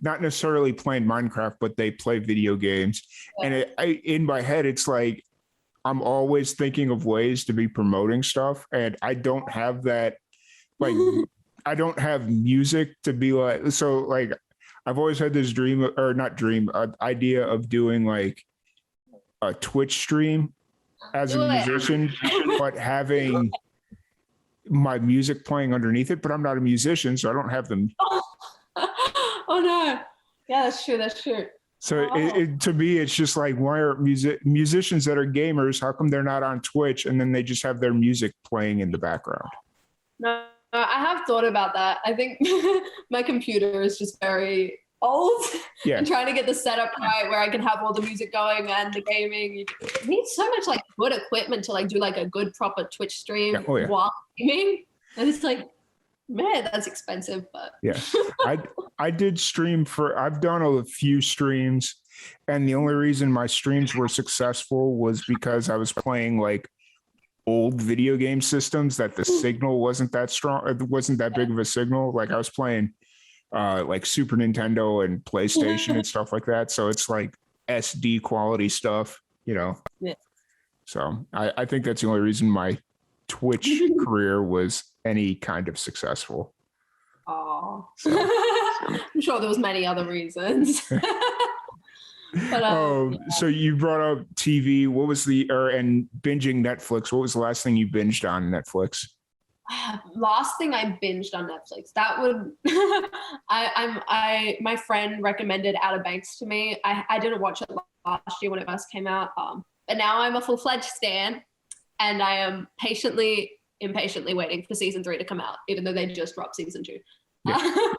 not necessarily playing Minecraft, but they play video games. Yeah. And in my head, it's like, I'm always thinking of ways to be promoting stuff. And I don't have that, like, I don't have music to be like, so like, I've always had this idea of doing like a Twitch stream as a musician, but having my music playing underneath it, but I'm not a musician, so I don't have them. Oh no. Yeah, that's true. So to me, it's just like, why are musicians that are gamers, how come they're not on Twitch and then they just have their music playing in the background? No, I have thought about that. I think my computer is just very old. Yeah. And trying to get the setup right where I can have all the music going and the gaming. You need so much like good equipment to like do like a good proper Twitch stream while gaming. And it's like, man, that's expensive, but yeah. I did stream I've done a few streams, and the only reason my streams were successful was because I was playing like old video game systems that the signal wasn't that strong, it wasn't that big of a signal. Like I was playing like Super Nintendo and PlayStation and stuff like that. So it's like SD quality stuff, Yeah. So I think that's the only reason my Twitch career was any kind of successful. Oh, so. I'm sure there was many other reasons. But, so you brought up TV. What was and binging Netflix? What was the last thing you binged on Netflix? Last thing I binged on Netflix. That would my friend recommended Outer Banks to me. I didn't watch it last year when it first came out. But now I'm a full-fledged stan, and I am impatiently waiting for season 3 to come out, even though they just dropped season 2. Yeah.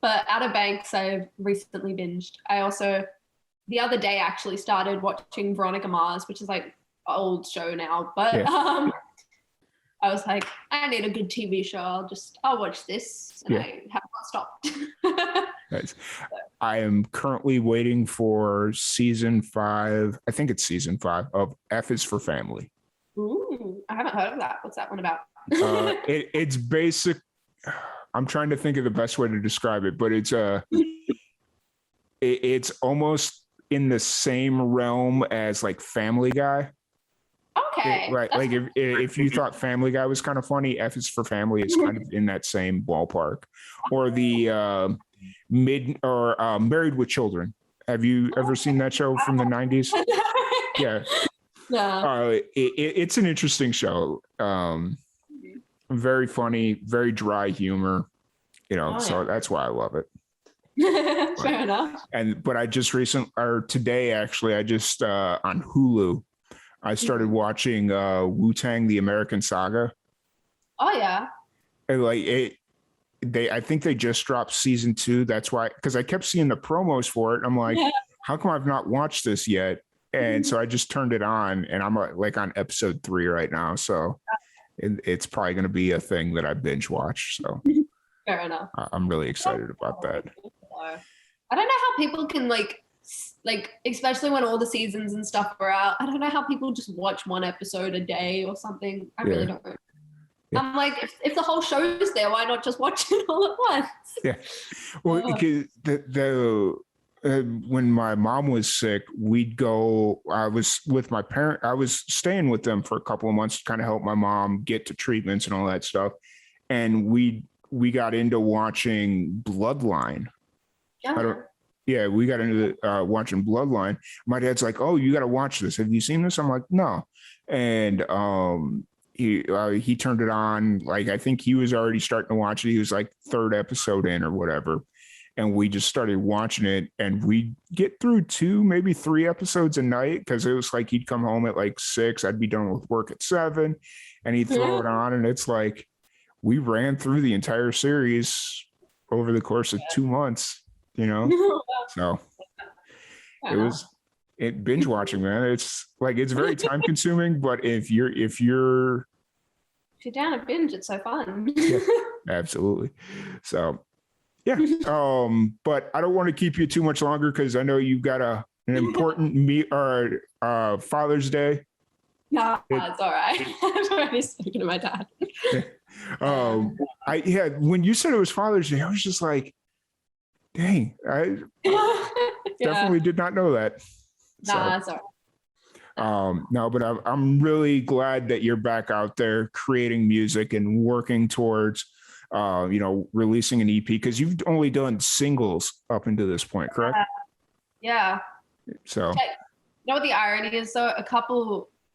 But Outer Banks, I've recently binged. I also, the other day, actually started watching Veronica Mars, which is like an old show now. But I was like, I need a good TV show. I'll watch this, and I have not stopped. Nice. I am currently waiting for season 5. I think it's season 5 of F is for Family. Ooh, I haven't heard of that. What's that one about? It's basic. I'm trying to think of the best way to describe it, but it's almost in the same realm as like Family Guy. Okay. Right. Like if you thought Family Guy was kind of funny, F is for Family is kind of in that same ballpark. Or the Married with Children. Have you ever seen that show from the 90s? Yeah. No. It's an interesting show. Very funny, very dry humor, so that's why I love it. Fair enough. But I just today actually, I just on Hulu, I started watching Wu-Tang: The American Saga. Oh yeah. And I think they just dropped season 2. That's why, because I kept seeing the promos for it. I'm like, how come I've not watched this yet? And so I just turned it on, and I'm like on episode 3 right now. So it's probably going to be a thing that I binge watch. So fair enough. I'm really excited about that. I don't know how people can like especially when all the seasons and stuff are out. I don't know how people just watch one episode a day or something. I really don't know. Yeah. I'm like, if the whole show's there, why not just watch it all at once? Yeah. Well, because when my mom was sick, I was with my parent. I was staying with them for a couple of months to kind of help my mom get to treatments and all that stuff. And we got into watching Bloodline. Yeah. We got into watching Bloodline. My dad's like, "Oh, you got to watch this. Have you seen this?" I'm like, "No." And he turned it on. Like, I think he was already starting to watch it. He was like 3rd episode in or whatever. And we just started watching it, and we get through 2, maybe 3 episodes a night, because it was like he'd come home at like 6. I'd be done with work at 7, and he'd throw it on, and it's like we ran through the entire series over the course of 2 months. So binge watching, man. It's like, it's very time consuming, but if you're you're down a binge, it's so fun. Yeah, absolutely. So yeah. But I don't want to keep you too much longer because I know you've got an important Father's Day. No, it's all right. I'm already speaking to my dad. When you said it was Father's Day, I was just like, dang, I definitely did not know that. That's all right. No, but I'm really glad that you're back out there creating music and working towards releasing an EP, because you've only done singles up until this point, correct? Yeah. So, you know what the irony is though?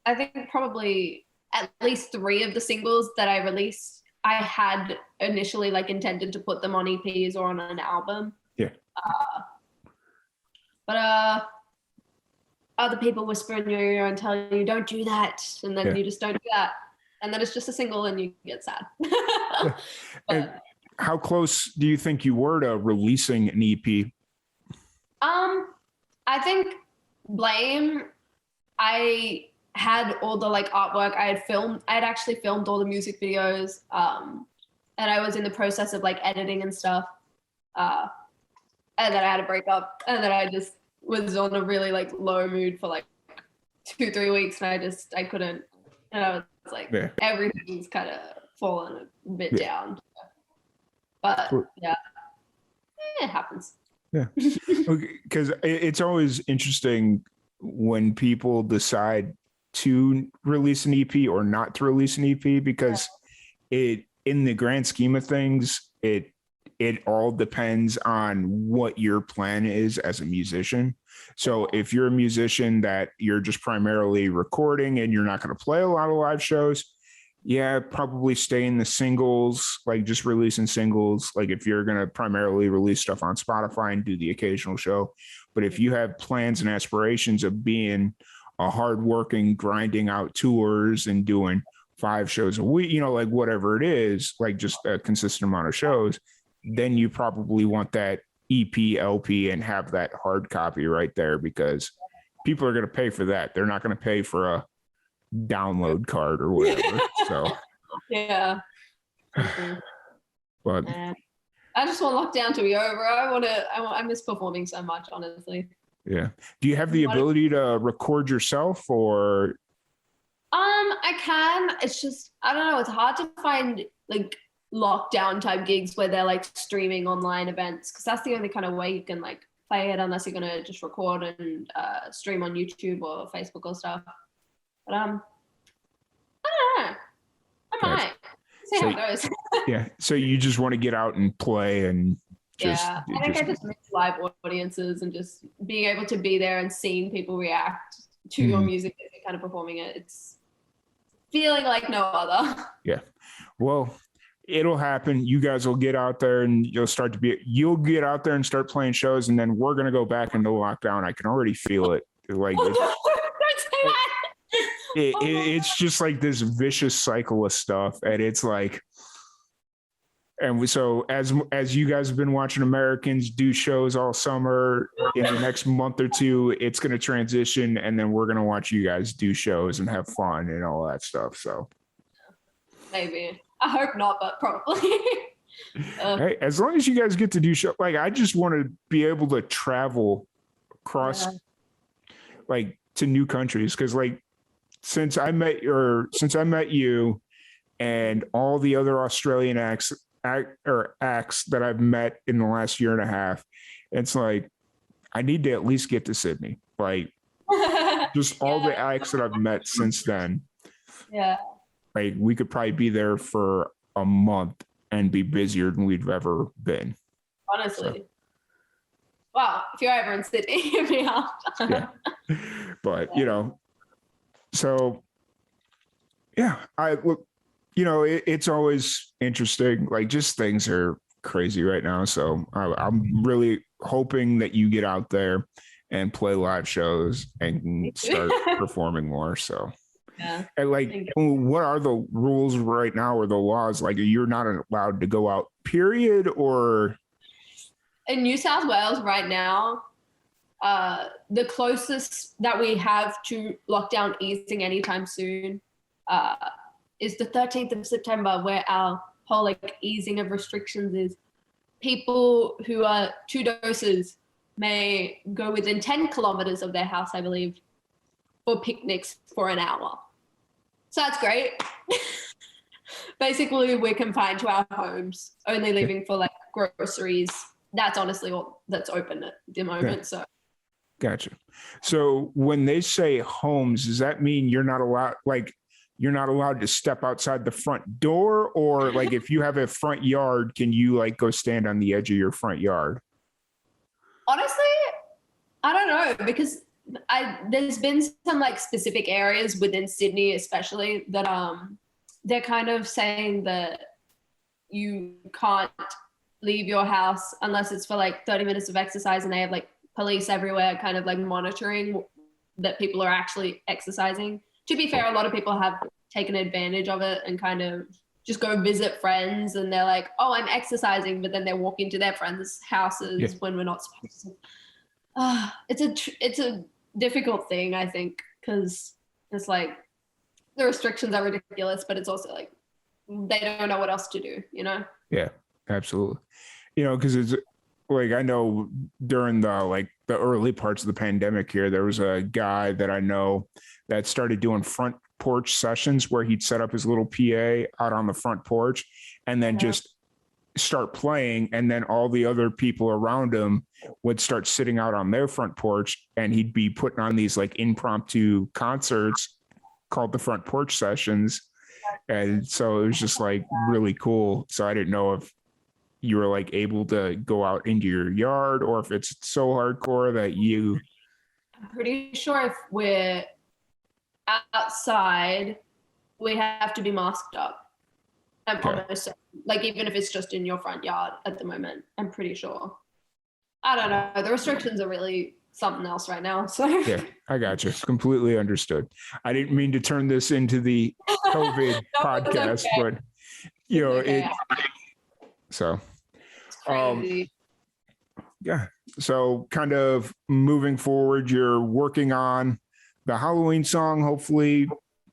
I think probably at least 3 of the singles that I released, I had initially like intended to put them on EPs or on an album. Yeah. But other people whisper in your ear and tell you, don't do that. And then you just don't do that. And then it's just a single and you get sad. And how close do you think you were to releasing an EP? I think Blame, I had all the like artwork. I had actually filmed all the music videos. And I was in the process of like editing and stuff. And then I had a breakup, and then I just was on a really like low mood for like 2-3 weeks, and I couldn't, and I was like, everything's kind of fallen a bit down. But it happens. Yeah, because it's always interesting when people decide to release an EP or not to release an EP, because in the grand scheme of things, it all depends on what your plan is as a musician. So if you're a musician that you're just primarily recording and you're not going to play a lot of live shows, probably stay in the singles, like just releasing singles. Like if you're going to primarily release stuff on Spotify and do the occasional show. But if you have plans and aspirations of being a hardworking, grinding out tours and doing 5 shows a week, like whatever it is, like just a consistent amount of shows, then you probably want that EP, LP, and have that hard copy right there, because people are going to pay for that. They're not going to pay for a download card or whatever. So but I just want lockdown to be over. I miss performing so much, honestly. Yeah. Do you have the ability to record yourself, or? I can. It's just, I don't know. It's hard to find like lockdown type gigs where they're like streaming online events, because that's the only kind of way you can like play it, unless you're gonna just record and stream on YouTube or Facebook or stuff. But I don't know. I might see how it goes. Yeah. So you just want to get out and play and just. I think I just miss live audiences and just being able to be there and seeing people react to your music as you're kind of performing it. It's feeling like no other. Yeah. Well, it'll happen. You guys will get out there and you'll get out there and start playing shows, and then we're going to go back into lockdown. I can already feel it. Like, don't say that. It's just like this vicious cycle of stuff. And it's like, so as you guys have been watching Americans do shows all summer, in the next month or 2, it's going to transition, and then we're going to watch you guys do shows and have fun and all that stuff. So maybe. I hope not, but probably. Hey, as long as you guys get to do show, like I just want to be able to travel across, like to new countries, because like since I met you and all the other Australian acts that I've met in the last year and a half, it's like I need to at least get to Sydney. Like just all the acts that I've met since then. Yeah. Like we could probably be there for a month and be busier than we've ever been. Honestly. So. Wow. If you're ever in Sydney, hit me up. Yeah. But, so I look, it's always interesting. Like just things are crazy right now. So I'm really hoping that you get out there and play live shows and start performing more. So. Yeah. And like, what are the rules right now, or the laws? Like, you're not allowed to go out, period, or? In New South Wales right now, the closest that we have to lockdown easing anytime soon is the 13th of September, where our whole like easing of restrictions is. People who are 2 doses may go within 10 kilometers of their house, I believe, for picnics for an hour. So that's great. Basically, we're confined to our homes, only leaving for like groceries. That's honestly all that's open at the moment. Yeah. So, gotcha. So when they say homes, does that mean you're not allowed to step outside the front door, or like if you have a front yard, can you like go stand on the edge of your front yard? Honestly, I don't know, because there's been some like specific areas within Sydney, especially that they're kind of saying that you can't leave your house unless it's for like 30 minutes of exercise, and they have like police everywhere kind of like monitoring that people are actually exercising. To be fair, a lot of people have taken advantage of it and kind of just go visit friends, and they're like, oh, I'm exercising, but then they walk into their friends' houses when we're not supposed to. It's a difficult thing, I think, because it's like the restrictions are ridiculous, but it's also like they don't know what else to do, you know? Yeah, absolutely. You know, because it's like, I know during the early parts of the pandemic here, there was a guy that I know that started doing front porch sessions where he'd set up his little PA out on the front porch and then just start playing. And then all the other people around him would start sitting out on their front porch, and he'd be putting on these like impromptu concerts called the front porch sessions. And so it was just like really cool. So I didn't know if you were like able to go out into your yard, or if it's so hardcore that I'm pretty sure if we're outside, we have to be masked up. I'm almost like, even if it's just in your front yard at the moment, I'm pretty sure. I don't know. The restrictions are really something else right now. So yeah, I got you. Completely understood. I didn't mean to turn this into the COVID podcast, but you know, so yeah. So kind of moving forward, you're working on the Halloween song. Hopefully,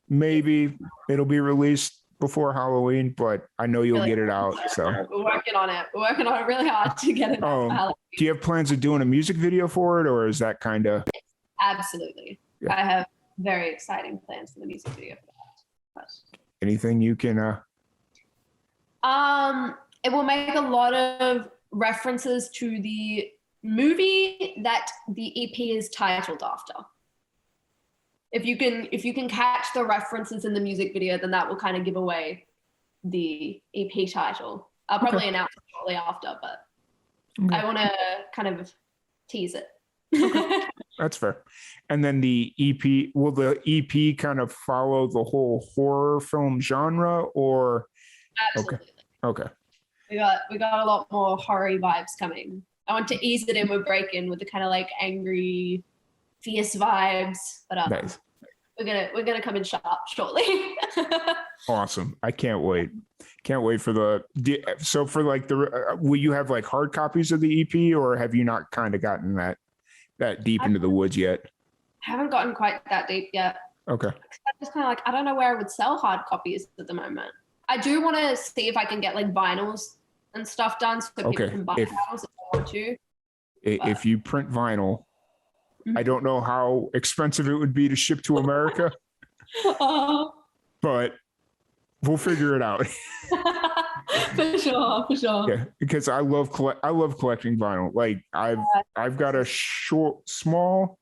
maybe it'll be released before Halloween, but I know you'll get it out. So we're working on it. We're working on it really hard to get it out for Halloween. Do you have plans of doing a music video for it, or is that kind of? Absolutely. Yeah. I have very exciting plans for the music video for that. Anything you can? It will make a lot of references to the movie that the EP is titled after. If you can catch the references in the music video, then that will kind of give away the EP title. I'll probably announce it shortly after, but I want to kind of tease it. Okay. That's fair. And then the EP, will the EP kind of follow the whole horror film genre, or? Absolutely. Okay. We got a lot more horror vibes coming. I want to ease it in with break-in with the kind of like angry, fierce vibes, but nice. we're gonna come in sharp shortly. Awesome! I can't wait. Can't wait for so for like will you have like hard copies of the EP, or have you not kind of gotten that deep into the woods yet? I haven't gotten quite that deep yet. Okay. I'm just kind of like, I don't know where I would sell hard copies at the moment. I do want to see if I can get like vinyls and stuff done so people can buy vinyls if they want to. If you print vinyl, I don't know how expensive it would be to ship to America, but we'll figure it out. For sure. Yeah, because I love collecting vinyl. Like I've got a small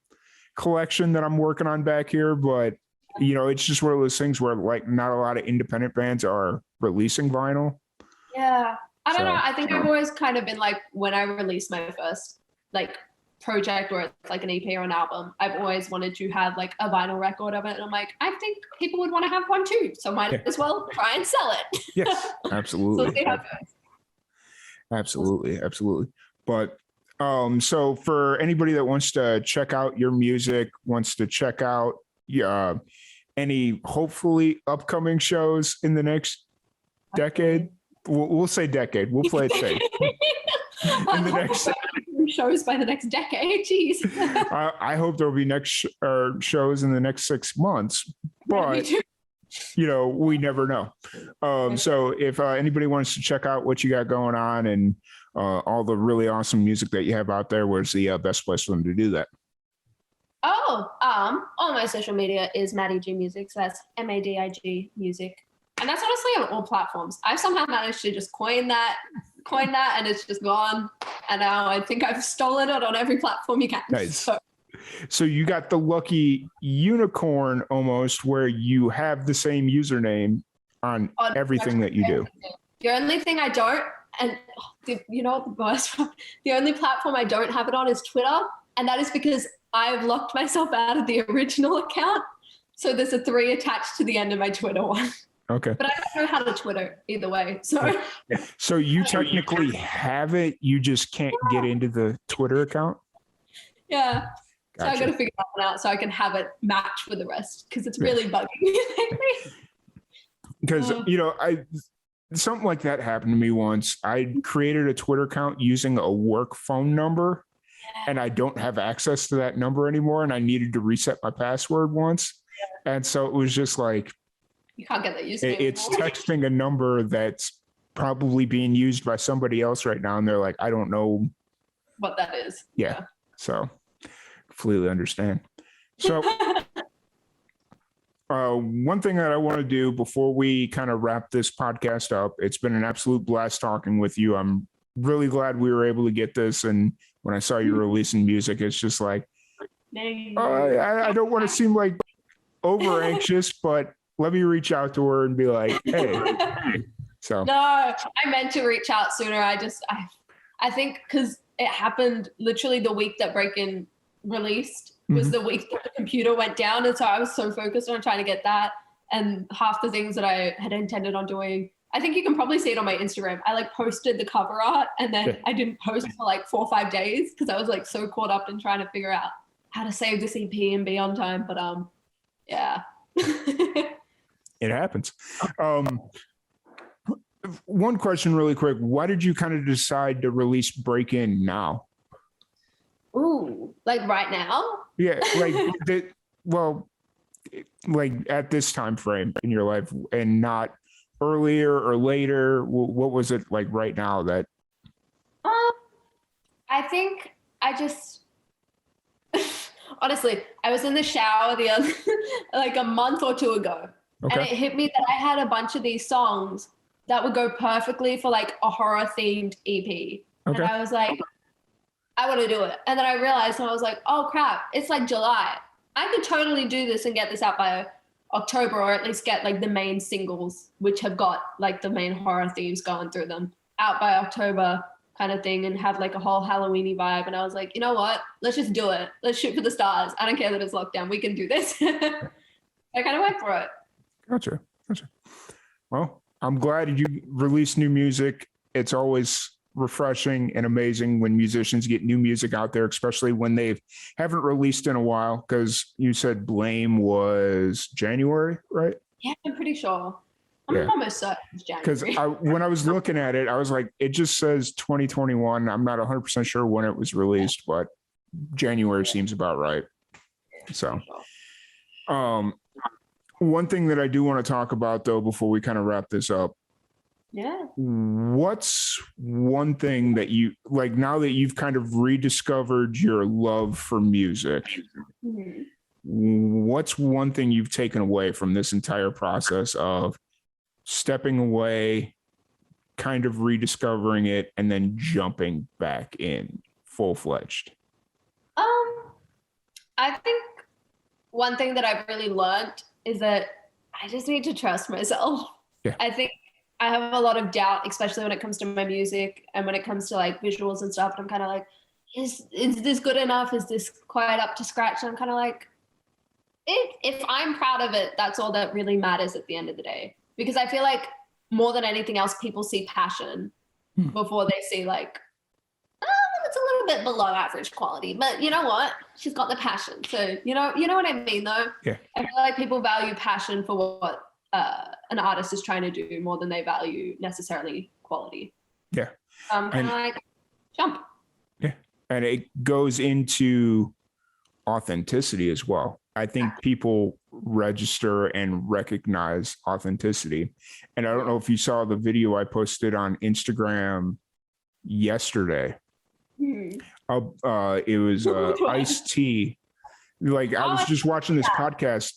collection that I'm working on back here, but you know, it's just one of those things where like not a lot of independent bands are releasing vinyl. Yeah. I don't know. I think I've always kind of been like, when I release my first like project, or it's like an EP or an album, I've always wanted to have like a vinyl record of it. And I'm like, I think people would want to have one too. So might as well try and sell it. Yes, absolutely. So see how it goes. Absolutely. But so for anybody that wants to check out your music, wants to check out any hopefully upcoming shows in the next decade, we'll say decade. We'll play it safe. In the next shows by the next decade. Jeez. I hope there'll be next shows in the next 6 months. But we never know. So if anybody wants to check out what you got going on and all the really awesome music that you have out there, where's the best place for them to do that? All my social media is Madi G Music. So that's MADIG Music. And that's honestly on all platforms. I've somehow managed to just coin that, and it's just gone. And now I think I've stolen it on every platform you can. Nice. So you got the lucky unicorn almost, where you have the same username on everything that you do. The only thing I don't, and you know what the worst one? The only platform I don't have it on is Twitter. And that is because I've locked myself out of the original account. So there's a 3 attached to the end of my Twitter one. Okay. But I don't know how to Twitter either way. So So you technically have it, you just can't get into the Twitter account? Yeah. Gotcha. So I got to figure that one out so I can have it match with the rest, because it's really bugging me lately. Because, something like that happened to me once. I created a Twitter account using a work phone number, and I don't have access to that number anymore, and I needed to reset my password once. And so it was just like, you can't get that username. It's texting a number that's probably being used by somebody else right now, and they're like, I don't know what that is. Yeah. So completely understand. So one thing that I want to do before we kind of wrap this podcast up, it's been an absolute blast talking with you. I'm really glad we were able to get this. And when I saw you releasing music, it's just like, I don't want to seem like over anxious, but let me reach out to her and be like, hey. So no, I meant to reach out sooner. I think because it happened literally the week that Break-In released was the week that the computer went down. And so I was so focused on trying to get that. And half the things that I had intended on doing, I think you can probably see it on my Instagram. I posted the cover art, and then I didn't post for 4 or 5 days because I was so caught up in trying to figure out how to save this EP and be on time. But yeah. It happens. One question really quick. Why did you kind of decide to release Break-In now? Ooh, right now? Yeah, at this time frame in your life, and not earlier or later. What was it like right now that? I think I just honestly, I was in the shower the other a month or 2 ago. Okay. And it hit me that I had a bunch of these songs that would go perfectly for a horror themed EP. Okay. And I was like, I want to do it. And then I realized, and I was like, oh crap, it's July. I could totally do this and get this out by October, or at least get the main singles, which have got the main horror themes going through them, out by October kind of thing, and have a whole Halloween-y vibe. And I was like, you know what? Let's just do it. Let's shoot for the stars. I don't care that it's lockdown. We can do this. I kind of went for it. Gotcha. Well, I'm glad you released new music. It's always refreshing and amazing when musicians get new music out there, especially when they haven't released in a while, because you said Blame was January, right? Yeah, I'm pretty sure. I'm almost certain it's January. Because when I was looking at it, I was like, it just says 2021. I'm not 100% sure when it was released, but January seems about right. So, one thing that I do want to talk about, though, before we kind of wrap this up. Yeah. What's one thing that you now that you've kind of rediscovered your love for music? Mm-hmm. What's one thing you've taken away from this entire process of stepping away, kind of rediscovering it, and then jumping back in full-fledged? I think one thing that I've really learned is that I just need to trust myself. Yeah. I think I have a lot of doubt, especially when it comes to my music and when it comes to visuals and stuff. And I'm kind of is this good enough? Is this quite up to scratch? And I'm kind of if I'm proud of it, that's all that really matters at the end of the day. Because I feel more than anything else, people see passion before they see it's a little bit below average quality, but you know what? She's got the passion. So, you know what I mean, though? Yeah. I feel people value passion for what an artist is trying to do more than they value necessarily quality. Yeah. Kind of jump. Yeah. And it goes into authenticity as well. I think people register and recognize authenticity. And I don't know if you saw the video I posted on Instagram yesterday. It was Ice-T. Like I was just watching this podcast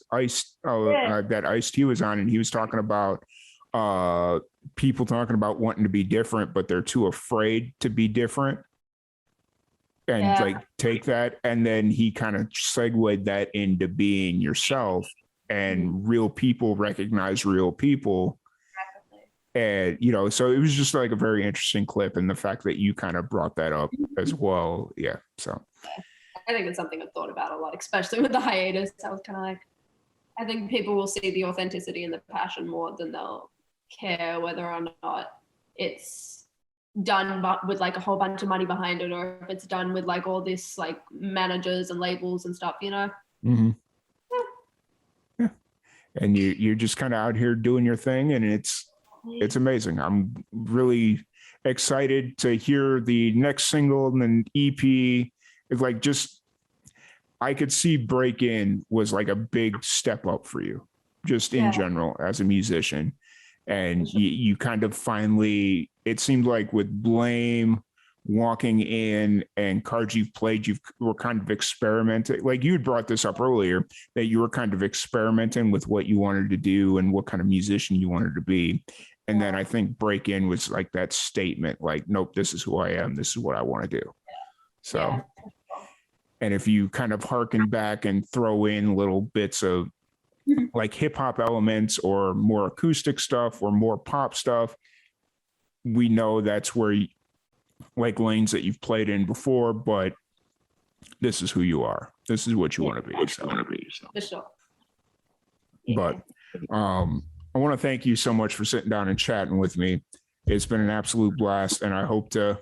that Ice-T was on, and he was talking about people talking about wanting to be different, but they're too afraid to be different. And like take that, and then he kind of segued that into being yourself, and real people recognize real people. And you know, so it was just like a very interesting clip, and the fact that you kind of brought that up as well. Yeah, so I think it's something I've thought about a lot, especially with the hiatus. I was kind of like, I think people will see the authenticity and the passion more than they'll care whether or not it's done with like a whole bunch of money behind it, or if it's done with like all this like managers and labels and stuff, you know. Yeah. And you're just kind of out here doing your thing, and it's amazing. I'm really excited to hear the next single and then EP. It's like, just I could see Break In was like a big step up for you, just in general as a musician. And you kind of finally, it seemed like with Blame, Walking In, and Cards You've Played, you were kind of experimenting. Like you had brought this up earlier, that you were kind of experimenting with what you wanted to do and what kind of musician you wanted to be. And then I think Break In was like that statement, like, nope, this is who I am. This is what I want to do. So, and if you kind of harken back and throw in little bits of like hip hop elements or more acoustic stuff or more pop stuff, we know that's where like lanes that you've played in before, but this is who you are. This is what you want to be. For sure. But I want to thank you so much for sitting down and chatting with me. It's been an absolute blast, and I hope to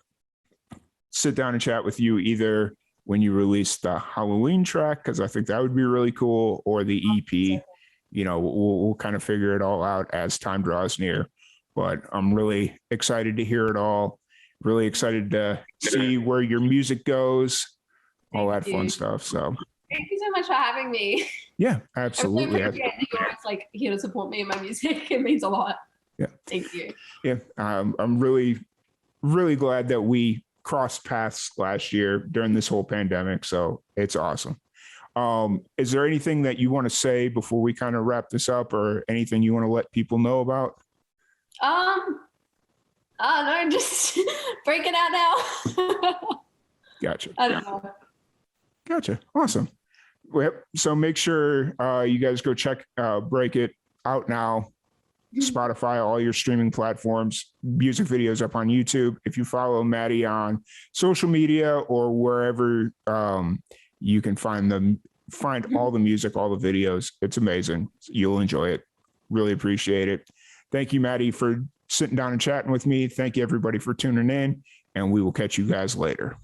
sit down and chat with you either when you release the Halloween track, because I think that would be really cool, or the EP. You know, we'll kind of figure it all out as time draws near. But I'm really excited to hear it all. Really excited to see where your music goes, all that fun stuff. So thank you so much for having me. Yeah, absolutely. You're always like here to support me in my music. It means a lot. Yeah. Thank you. Yeah. I'm really, really glad that we crossed paths last year during this whole pandemic. So it's awesome. Is there anything that you want to say before we kind of wrap this up, or anything you want to let people know about? No, just break it out now. Gotcha. I don't know. Gotcha. Awesome. Well, so make sure you guys go check Break It out now. Spotify, all your streaming platforms, music videos up on YouTube. If you follow Madi on social media or wherever you can find all the music, all the videos, it's amazing. You'll enjoy it. Really appreciate it. Thank you, Madi, for sitting down and chatting with me. Thank you, everybody, for tuning in, and we will catch you guys later.